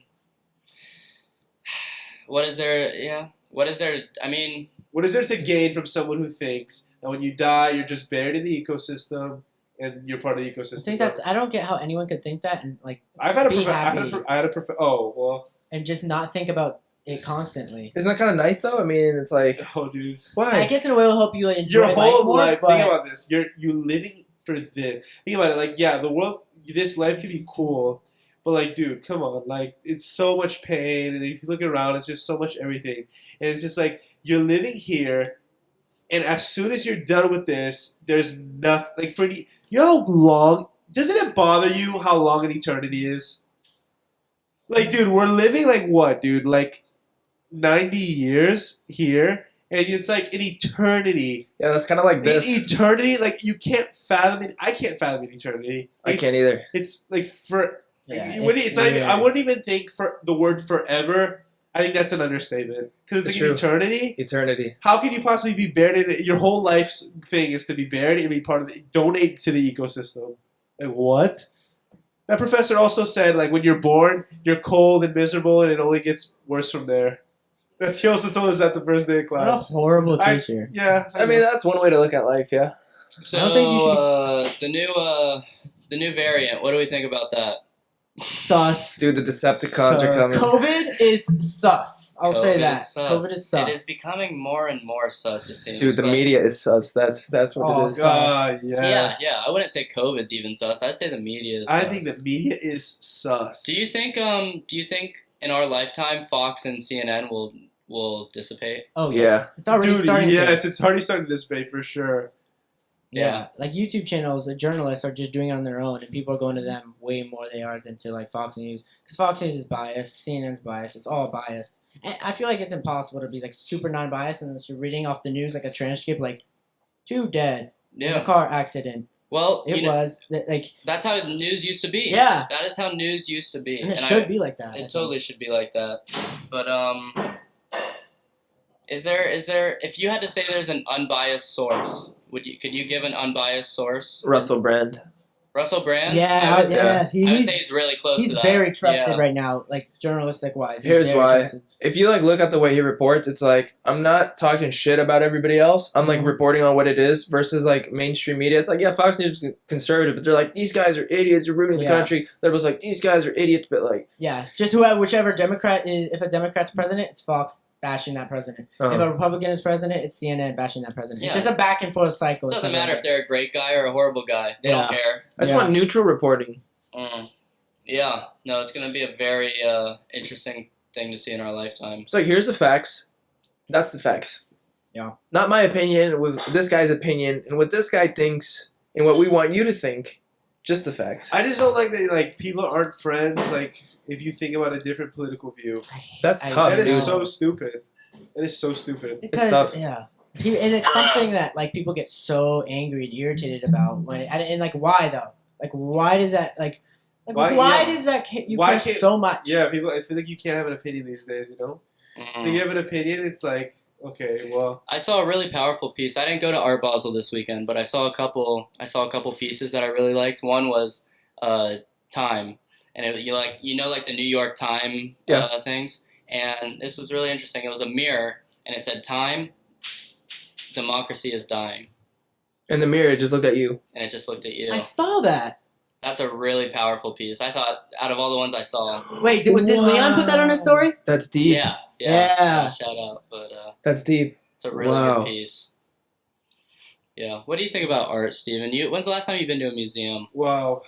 What is there? Yeah. What is there? I mean, What is there to gain from someone who thinks that when you die, you're just buried in the ecosystem and you're part of the ecosystem? I think that's. I don't get how anyone could think that and like I've had a be prof- happy. oh, well. and just not think about it constantly. Isn't that kind of nice though? I mean, it's like Oh, dude. why? I guess in a way it'll help you like, enjoy Your whole life more. life, but think about this. You're living for this. Think about it. Like, yeah, the world, this life can be cool, but like, dude, come on. Like, it's so much pain, and if you look around, it's just so much everything, and it's just like you're living here, and as soon as you're done with this, there's nothing. Like, you know how long? Doesn't it bother you how long an eternity is? Like, dude, we're living like what, dude? Like 90 years here, and it's like an eternity. Yeah, that's kind of like this. Eternity, like you can't fathom it. I can't fathom an eternity. I It's- can't either. It's like for. Yeah, it's not even, I weird. wouldn't even think for the word forever. I think that's an understatement because it's It's like an true. eternity. Eternity. How can you possibly be buried in your whole life's thing is to be buried and be part of donate to the ecosystem? Like what? That professor also said like when you're born, you're cold and miserable, and it only gets worse from there. That's he also told us that the first day of What a class. horrible I- teacher. Yeah, I mean, that's one way to look at life. Yeah. so I don't think you should- the new variant. What do we think about that? Sus. Dude, the Decepticons are coming. COVID is sus. I'll say COVID that. is sus. COVID is sus. It is becoming more and more sus. It seems. Dude, the but- media is sus. That's what Oh, it is. God. yes. Yeah. I wouldn't say COVID's even sus. I'd say the media is. I sus. think the media is sus. Do you think? Do you think in our lifetime Fox and CNN will dissipate? Oh Yeah. yes. It's already Dude, starting yes, to. it's already starting to dissipate for sure. Yeah. Like YouTube channels, the journalists are just doing it on their own, and people are going to them way more they are than to like Fox News, because Fox News is biased, CNN's biased, it's all biased. And I feel like it's impossible to be like super non-biased unless you're reading off the news like a transcript, like 2 dead in a Yeah. car accident. Well, It was like that's how news used to be. yeah, That is how news used to be. and it I- should be like that. I It think. totally should be like that. But is there if you had to say there's an unbiased source, could you give an unbiased source? Russell Brand. Russell Brand. Yeah, I would, yeah. I would He's say he's really close. he's to that. very trusted Yeah. right now, like journalistic wise. Here's why. If you like look at the way he reports, it's like I'm not talking shit about everybody else. I'm like reporting on what it is versus like mainstream media. It's like yeah, Fox News is conservative, but they're like these guys are idiots, they're ruining the country. Liberals like these guys are idiots, but like just whichever Democrat is. If a Democrat's president, it's Fox bashing that president. If a Republican is president, it's CNN bashing that president. Yeah. It's just a back and forth cycle. It doesn't matter if they're a great guy or a horrible guy. They don't care. I just want neutral reporting. Yeah, no, it's going to be a very interesting thing to see in our lifetime. It's like, here's the facts. That's the facts. Yeah. Not my opinion with this guy's opinion and what this guy thinks and what we want you to think. Just the facts. I just don't like that. Like people aren't friends. Like if you think about a different political view, That's tough. that dude. is so stupid. It is so stupid. Because, It's tough. Yeah. And it's something that like people get so angry and irritated about when and like why though? Like why does that like why does that you care so much? Yeah, people. I feel like you can't have an opinion these days. You know, if you have an opinion, it's like okay, well. I saw a really powerful piece. I didn't go to Art Basel this weekend, but I saw a couple pieces that I really liked. One was time, and it, like the New York Time things. And this was really interesting. It was a mirror, and it said, "Time, democracy is dying." In the mirror, it just looked at you. And it just looked at you. I saw that. That's a really powerful piece. I thought, out of all the ones I saw. Wait, did Leon put that on his story? That's deep. Yeah. Shout out, but that's deep. It's a really good piece. Yeah. What do you think about art, Steven? When's the last time you've been to a museum? Wow,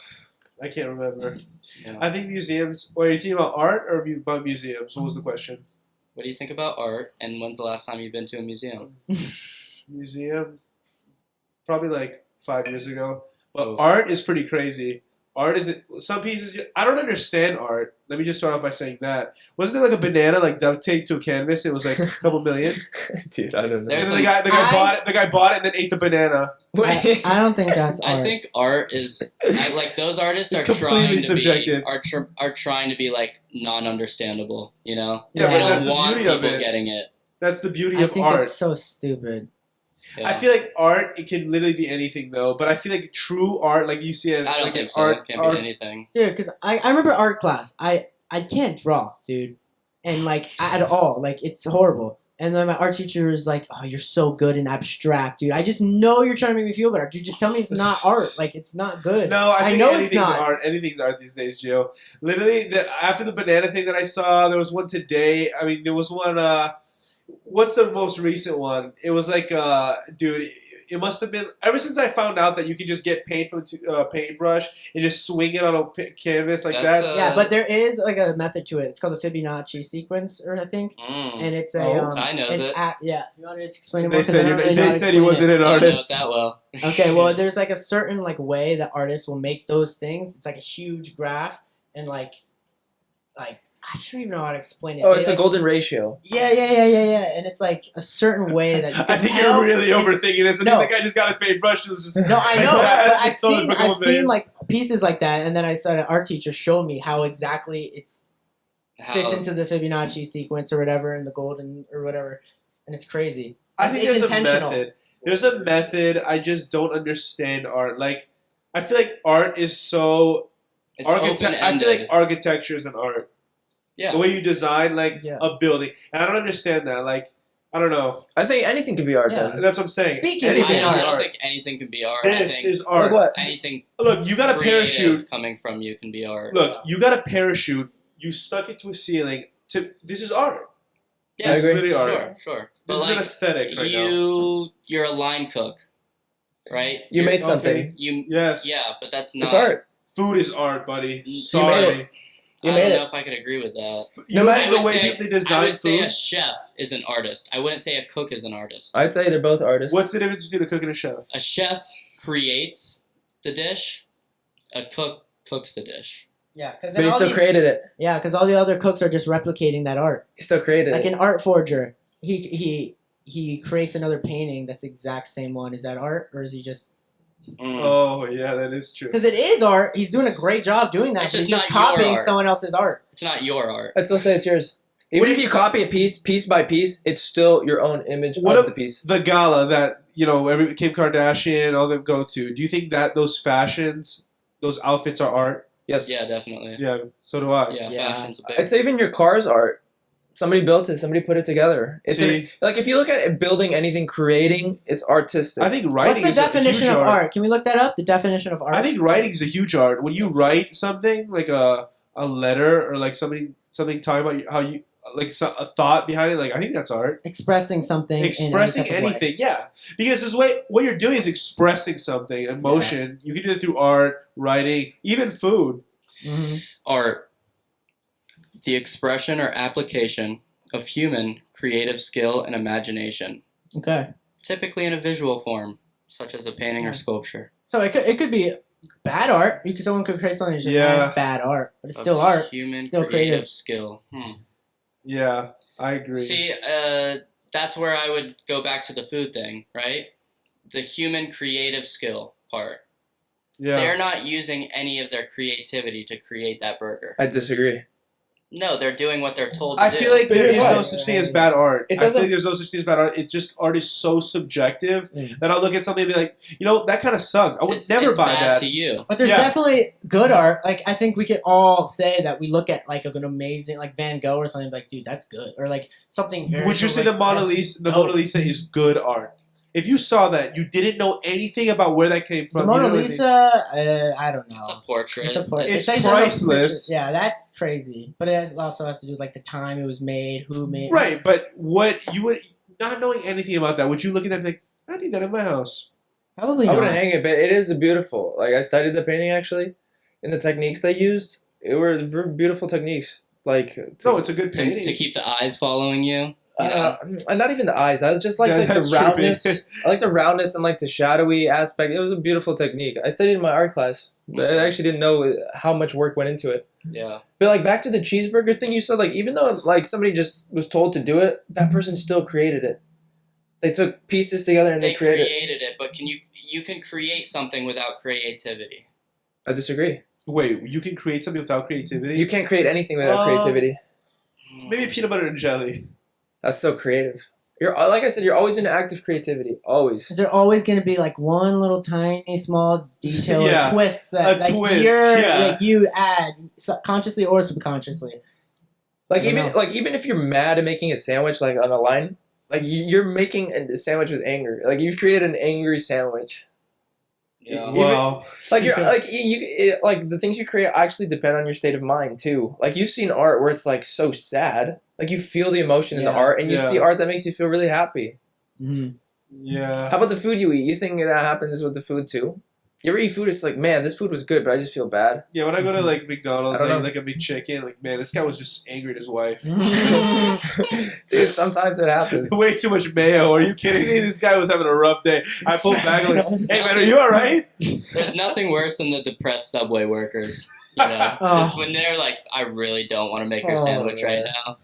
I can't remember. Yeah. I think museums. Or are you thinking about art or about museums? What was the question? What do you think about art, and when's the last time you've been to a museum? Museum, probably like 5 years ago. But art is pretty crazy. Art is some pieces. I don't understand art. Let me just start off by saying that. Wasn't there like a banana like duct taped to a canvas? It was like a couple million. Dude, I don't know. And then the guy bought it. The guy bought it and then ate the banana. I don't think that's art. I think art is like those artists It's are trying to subjective. be are trying to be like non-understandable. You know, Yeah, they but don't that's the want beauty of people it. getting it. That's the beauty I of think art. it's so stupid. Yeah. I feel like art, it can literally be anything though. But I feel like true art, like you see it. I don't like think so. art, It can't be anything. Dude, because I remember art class. I can't draw, dude. And like at all. Like it's horrible. And then my art teacher was like, "Oh, you're so good in abstract, dude. I just know you're trying to make me feel better. Dude, just tell me it's not art. Like it's not good." No, I think know anything's it's not. art. Anything's art these days, Gio. Literally, after the banana thing that I saw, there was one today. I mean, there was one. What's the most recent one? It was like, dude. It must have been ever since I found out that you can just get paint from a paintbrush and just swing it on a canvas like that. Yeah, but there is like a method to it. It's called the Fibonacci Sequence, or I think, and it's a. Ty knows it. Yeah, you want to explain it more? They 'Cause I don't really know how they to said he explain wasn't it. an I don't know it artist. that well. Okay, well, there's like a certain like way that artists will make those things. It's like a huge graph, and like I don't even know how to explain it. Oh, it's They, a golden ratio. Yeah, and it's like a certain way that you can I think tell- you're really overthinking this. I No. think I just got a paintbrush. It was just No, I know, like, but I've sold it seen for a couple million. like pieces like that, and then I saw an art teacher show me how exactly it fits into the Fibonacci sequence or whatever, and the golden or whatever, and it's crazy. I think it's there's intentional. a method. There's a method. I just don't understand art. Like I feel like art is so It's I feel open-ended. like architecture is an art. Yeah. The way you design like Yeah. a building, and I don't understand that. Like I don't know. I think anything can be art. Yeah. Then. That's what I'm saying. Speaking Anything of I is don't art. think anything can be art. I This think is art. Like what? anything Look, you got a creative parachute. coming from you can be art. Look, you got a parachute. You stuck it to a ceiling. This is art. Yeah, This is literally art. Sure. This But is like, an aesthetic right now. you're a line cook, right? You made Okay. something. Yes. Yeah, but that's not It's art. Food is art, buddy. You Sorry. made it. You I made don't it. know if I could agree with that. You No know matter- the I would way say- people I design would say food. a chef is an artist. I wouldn't say a cook is an artist. I'd say they're both artists. What's the difference between a cook and a chef? A chef creates the dish. A cook cooks the dish. Yeah, because But he still created it. Yeah, because all the other cooks are just replicating that art. He still created Like it. an art forger, he creates another painting that's the exact same one. Is that art, or is he just? Oh yeah, that is true. Because it is art. He's doing a great job doing that. It's But he's just just not your copying art. someone else's art. It's not your art. I'd still say it's yours. Even if you copy it piece by piece, it's still your own image What of if- the piece. The gala that Kim Kardashian, all them go to. Do you think that those fashions those outfits are art? Yes. Yeah, definitely. Yeah, so do I. Yeah, Yeah. fashion's a big. I'd say even your car's art. Somebody built it. Somebody put it together. It's See? like if you look at it, building anything, creating, it's artistic. I think What's writing the is a definition huge of art. art? Can we look that up? The definition of art. I think writing is a huge art. When you write something like a letter or like something talking about how you like a thought behind it, like I think that's art. expressing something. Expressing in any type of way. anything, yeah. Because this way, what you're doing is expressing something, emotion. You can do it through art, writing, even food. Mhm. Art, the expression or application of human creative skill and imagination, Okay. typically in a visual form, such as a painting or sculpture. So it could be bad art. Someone could create something that's just Yeah. bad art, but it's Of still art. Human Still creative creative. skill. Yeah, I agree. See, that's where I would go back to the food thing, right? The human creative skill part. yeah. They're not using any of their creativity to create that burger. I disagree. No, they're doing what they're told to I do. feel like But there here's is why. no such thing as bad art. It I feel doesn't- like there's no such thing as bad art. It's just art is so subjective Mm. that I'll look at something and be like, that kind of sucks. I would it's, never it's buy bad that. to you. But there's Yeah. definitely good art. Like I think we could all say that we look at like an amazing like Van Gogh or something like, dude, that's good. Or like something very Would you say like, the Mona that's Lisa? The dope. Mona Lisa is good art. If you saw that, you didn't know anything about where that came from. The Mona you know what I mean? Lisa, I don't know. It's a portrait. It's a portrait. It's like another priceless. picture. Yeah, that's crazy. But also has to do with like the time it was made, who made it. Right, but what you would not knowing anything about that, would you look at that and be like, I need that in my house? Probably I not. wouldn't hang it, but it is beautiful. Like I studied the painting actually, and the techniques they used, it were very beautiful techniques. Like No, it's a good to, painting. to keep the eyes following you. and not even the eyes. I just like Yeah, the that's roundness. trippy. I like the roundness and like the shadowy aspect. It was a beautiful technique. I studied in my art class, but I actually didn't know how much work went into it. Yeah. But like back to the cheeseburger thing you said, like even though like somebody just was told to do it, that person still created it. They took pieces together and they created it. but you can create something without creativity. I disagree. Wait, you can create something without creativity? You can't create anything without creativity. Maybe peanut butter and jelly. That's so creative. You're like I said, you're always in active creativity. Always. Is there always going to be like one little tiny small detail Yeah, or twist that a like twist, like you add consciously or subconsciously? Like I don't even know. like even if you're mad at making a sandwich like on a line, like you're making a sandwich with anger. Like you've created an angry sandwich. Yeah. Wow. Like you're like the things you create actually depend on your state of mind too. Like you've seen art where it's like so sad. Like you feel the emotion in the Yeah. art, and you Yeah. see art that makes you feel really happy. Mm-hmm. Yeah. How about the food you eat? You think that happens with the food too? You ever eat food? It's like, man, this food was good, but I just feel bad. Yeah, when I go to like McDonald's, I don't I eat know. like a McChicken, like man, this guy was just angry at his wife. Dude, sometimes it happens. Way too much mayo. Are you kidding me? This guy was having a rough day. I pulled back and like, hey man, are you alright? There's nothing worse than the depressed subway workers. You know, Oh. just when they're like, I really don't want to make your Oh, sandwich right man. now.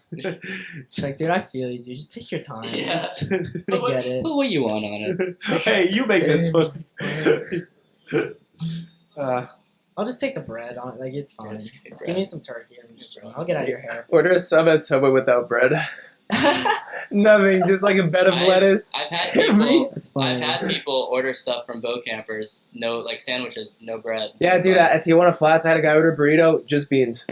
It's like, dude, I feel you, dude. Just take your time. Yeah. I Put get it. what you want on it. Hey, you make this one. I'll just take the bread on it. Like, it's fine. Yes, Just give me some turkey. I'll get out of your hair. Order a sub at Subway without bread. Nothing, just like a bed of lettuce. I've had people. It's I've fine. had people order stuff from Bow Campers, no like sandwiches, no bread. Yeah, dude, at Tijuana Flats, I had a guy order a burrito, just beans.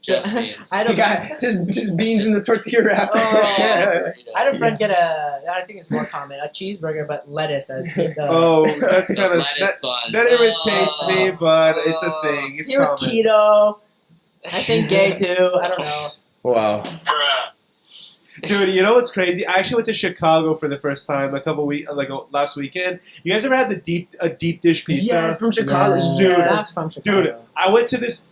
Just beans. I had The a guy, just beans in the tortilla wrapper. I had a friend get I think it's more common, a cheeseburger, but lettuce as the. Oh, that's The kind of lettuce buns. that irritates me, but it's a Oh. thing. It's He was common. keto. I think gay too. I don't know. Wow. Dude, you know what's crazy? I actually went to Chicago for the first time last weekend. You guys ever had a deep dish pizza? Yes, from Chicago. Yeah, Dude. that's from Chicago. Dude, I went to this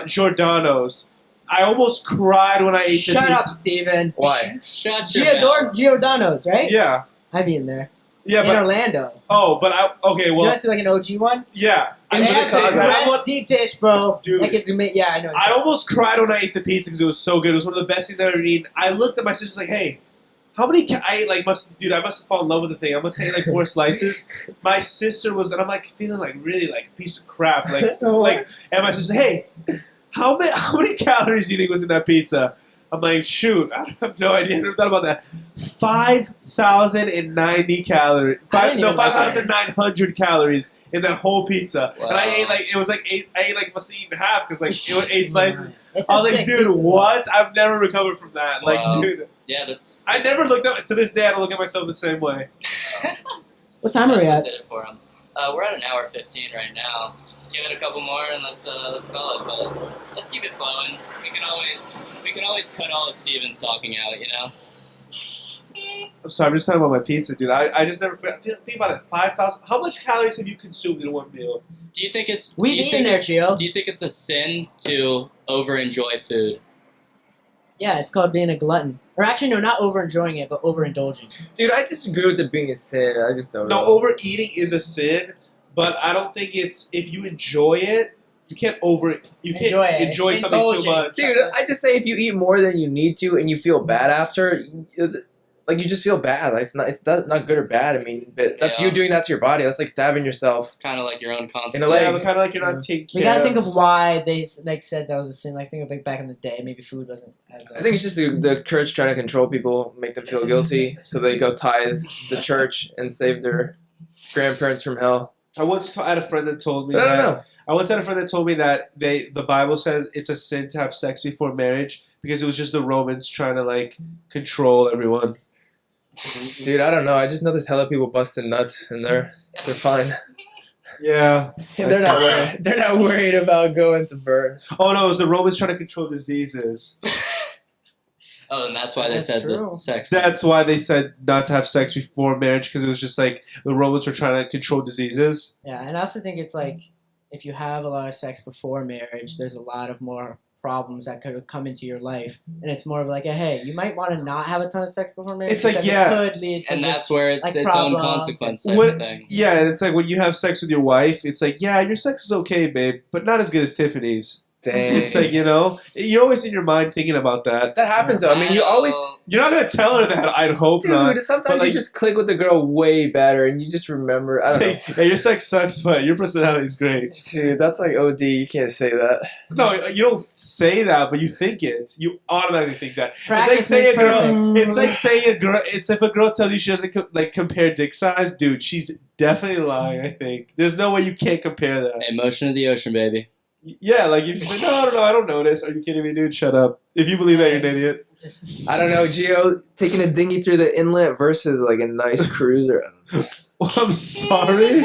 Giordano's. I almost cried when I ate the Shut pizza. up, Steven. Why? Shut your mouth. Giordano's, right? Yeah, I've eaten there. yeah, In but Orlando. okay, You well, went to like an OG one? yeah. In They I, have the Chicago. best deep dish, bro. Dude. Like it's yeah, I know. I almost cried when I ate the pizza because it was so good. It was one of the best things I've ever eaten. I looked at my sister like, hey. How many? I must have fallen in love with the thing. I must say like 4 slices. My sister was, and I'm like feeling like really like a piece of crap. Like, and my sister, hey, how many calories do you think was in that pizza? I'm like, shoot, I have no idea. I never thought about that. 5,090 calories. I didn't even like that. 5,900 calories in that whole pizza. Wow. And I ate like, it was like eight. I ate like, must have eaten half because like it was 8 slices. It's I a was like, thick dude, pizza, though. what? I've never recovered from that. Wow. Like, dude, Yeah, that's. I never looked at, to this day, I don't look at myself the same way. What time are we That's at? what did it for him. We're at an hour 15 right now. Give it a couple more and let's call it. But let's keep it flowing. We can always cut all of Steven's talking out, you know. I'm sorry, I'm just talking about my pizza, dude. I just never think about it. 5,000. How much calories have you consumed in one meal? Do you think it's? We've do you eaten think there, Chio. Do you think it's a sin to over enjoy food? Yeah, it's called being a glutton. Or actually, no, not over enjoying it, but overindulging. Dude, I disagree with it being a sin. I just don't No, know. overeating is a sin, but I don't think it's if you enjoy it, you can't Enjoy it. enjoy It's something too indulging. much. Dude, I just say if you eat more than you need to and you feel bad after, like you just feel bad. Like, it's not good or bad. I mean, but that's Yeah. you doing that to your body. That's like stabbing yourself. It's kind of like your own consequence. In a leg. Yeah, but kind of like you're not taking care We gotta of. think of why they like said that was a sin. Like think of like back in the day, maybe food wasn't as. I think it's just the church trying to control people, make them feel guilty, so they go tithe the church and save their grandparents from hell. I once had a friend that told me But I that. don't know. I once had a friend that told me that the Bible says it's a sin to have sex before marriage because it was just the Romans trying to like control everyone. Dude, I don't know. I just know there's hella people busting nuts and they're fine. Yeah. They're not worried about going to burn. Oh no, it was the Romans trying to control diseases. Oh, and that's why they That's said true. this sex. That's why they said not to have sex before marriage because it was just like the Romans were trying to control diseases. Yeah, and I also think it's like if you have a lot of sex before marriage, there's a lot of more problems that could come into your life, and it's more of like a hey, you might want to not have a ton of sex before marriage. It's like, because yeah. it could lead to And this- that's where it's like, its own problems. consequence type What- of thing. Yeah, and it's like when you have sex with your wife, it's like, yeah, your sex is okay, babe, but not as good as Tiffany's. Dang. It's like, you know, you're always in your mind thinking about that. That happens though. I mean, you always. You're not going to tell her that, I'd hope not. Dude, sometimes but, like, you just click with the girl way better and you just remember. I don't know. Say, yeah, your sex sucks, but your personality is great. Dude, that's like OD. You can't say that. No, you don't say that, but you think it. You automatically think that. Practice it's like saying makes a girl. perfect. It's like saying a girl. It's if a girl tells you she doesn't compare dick size, dude. She's definitely lying. I think there's no way you can't compare that. Hey, motion of the ocean, baby. Yeah, like you just like, no, I don't notice. Are you kidding me, dude? Shut up. If you believe that, you're an idiot. Just, I don't know, Gio, taking a dinghy through the inlet versus like a nice cruise. Well, I'm sorry.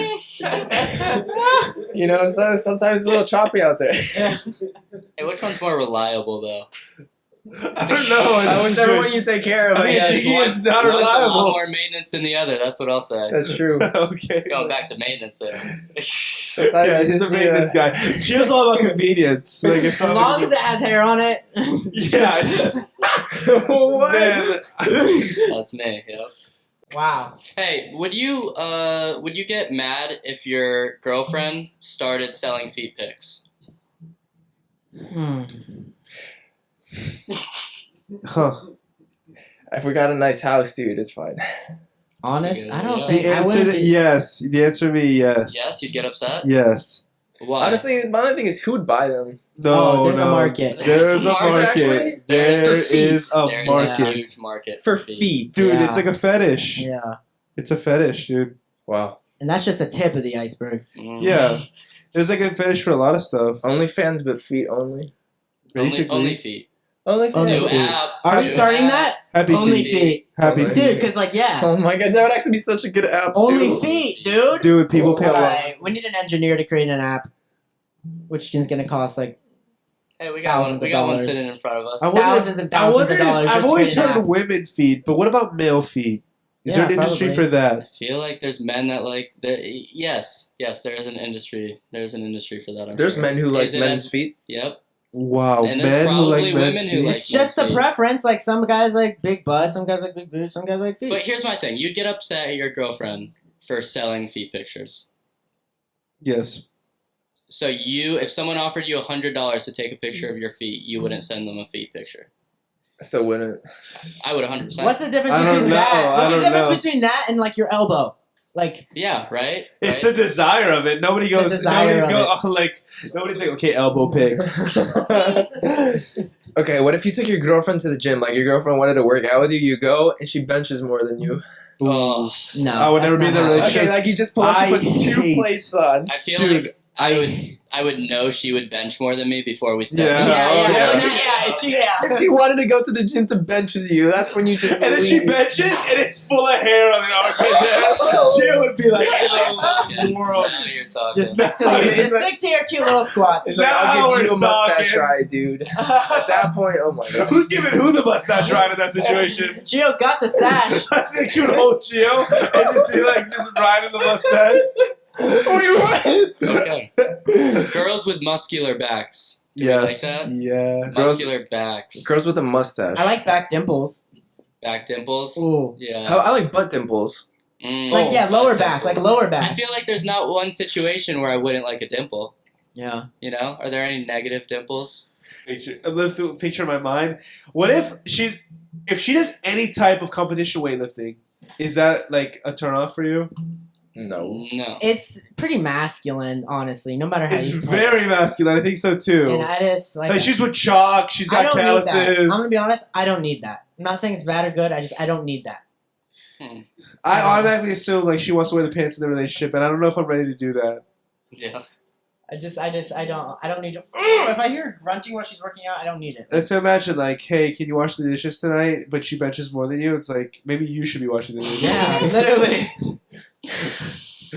You know, so sometimes it's a little choppy out there. Hey, which one's more reliable though? I don't know. Whichever one you take care of, I I mean, guess. dinghy is not One's a lot reliable. more maintenance than the other. That's what I'll say. That's true. Okay. Going back to maintenance there. Sometimes Yeah, you he's just a maintenance guy. She was all about convenience. Like, if as long as it has hair on it. yeah. What? Then, That's me. Yep. Wow. Hey, would you get mad if your girlfriend started selling feet pics? huh. If we got a nice house, dude, it's fine. Honest, I don't Yeah. think The I wouldn't answer, be. yes. The answer would be yes. Yes, you'd get upset. Yes. Why? Honestly, my only thing is who'd buy them? No, Oh, there's a no. market. There's a There's market. actually- There for feet. is a There's market. a huge market For feet. Dude, Yeah. it's like a fetish. Yeah, It's a fetish, dude. Wow. and that's just the tip of the iceberg. Mm. Yeah. There's like a fetish for a lot of stuff. OnlyFans, but feet only. Basically. Only feet. OnlyFans. Only New feet. app. Are we new starting app. that? Happy Only feet. feet, Happy Dude, feet. dude. Because like, yeah, Oh my gosh, that would actually be such a good app. only too. feet, dude. Dude, people pay a lot. Alright, we need an engineer to create an app, which is gonna cost like Hey, we got one. Thousands We of got one dollars. sitting in front of us. I wonder- thousands and I thousands wonder of if, dollars. I've just to always create an heard app. of women feet, but what about male feet? Is Yeah, there an industry probably. for that? I feel like there's men that like. Yes, there is an industry. There's an industry for that. I'm There's sure. men who like Is it men's as- feet. Yep. Wow, And there's men who probably like women men's who feet. like- It's just a feet. preference. Like some guys like big butts, some guys like big boobs, some guys like feet. But here's my thing: you'd get upset at your girlfriend for selling feet pictures. Yes. So if someone offered you $100 to take a picture of your feet, you wouldn't send them a feet picture. I still wouldn't. I would 100%. What's the difference I don't between know, that? I What's the don't difference know. between that and like your elbow? Like Yeah, right. It's right? the desire of it. Nobody goes. desire Nobody's of go like. Nobody's like, okay, elbow pics. Okay, what if you took your girlfriend to the gym? Like your girlfriend wanted to work out with you, you go and she benches more than you. Oh, No, I would that's never be not in a how- relationship. Okay, like you just pull up, she I puts 2 hate- plates on. I feel Dude, like I would know she would bench more than me before we stepped Yeah. in. If she wanted to go to the gym to bench with you, that's when you just And then she leave. benches, and it's full of hair on the armpit. She would be like, Now world. you're talking. Just stick to your cute little squats. It's like, Now I'll give you we're a mustache talking. ride, dude. At that point, oh my god. Who's giving who the mustache ride in that situation? Gio's got the stash. I think you would hold Gio and just be like, just riding the mustache. Wait, what? Okay. Girls with muscular backs. Do you like that? Yeah. Muscular backs. Girls with a mustache. I like back dimples. Back dimples. Ooh. Yeah. I like butt dimples. Mm. Like, yeah, lower back. Like, lower I back. feel like there's not one situation where I wouldn't like a dimple. Yeah. You know? Are there any negative dimples? Picture in my mind. What if she does any type of competition weightlifting? Is that like a turn off for you? No. No. It's pretty masculine, honestly, no matter how It's you very masculine. I think so too. And I just, like Like she's with chalk. She's I got don't need that. I'm calluses. gonna be honest, I don't need that. I'm not saying it's bad or good, I don't need that. I automatically assume like she wants to wear the pants in the relationship, and I don't know if I'm ready to do that. Yeah. I don't need to. If I hear her grunting while she's working out, I don't need it. And so imagine like, hey, can you wash the dishes tonight? But she benches more than you. It's like maybe you should be washing the dishes. Yeah, literally.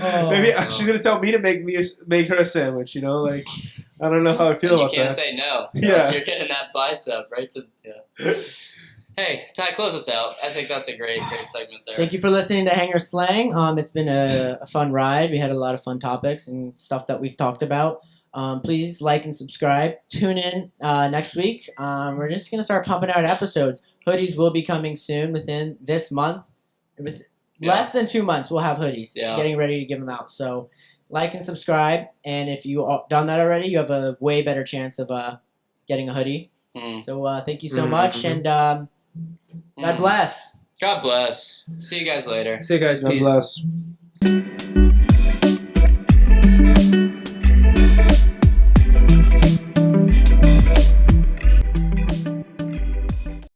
Oh. Maybe she's gonna tell me to make her a sandwich. You know, like I don't know how I feel And you about can't that. say no. Yeah. Else you're getting that bicep right to. Yeah. Hey, Ty, close us out. I think that's a great segment there. Thank you for listening to Hanger Slang. It's been a fun ride. We had a lot of fun topics and stuff that we've talked about. Please like and subscribe. Tune in next week. We're just going to start pumping out episodes. Hoodies will be coming soon within this month. With less than 2 months, we'll have hoodies. Yeah. Getting ready to give them out. So like and subscribe. And if you've done that already, you have a way better chance of getting a hoodie. So thank you so much. And God bless. God bless. See you guys later. See you guys. God Peace. bless.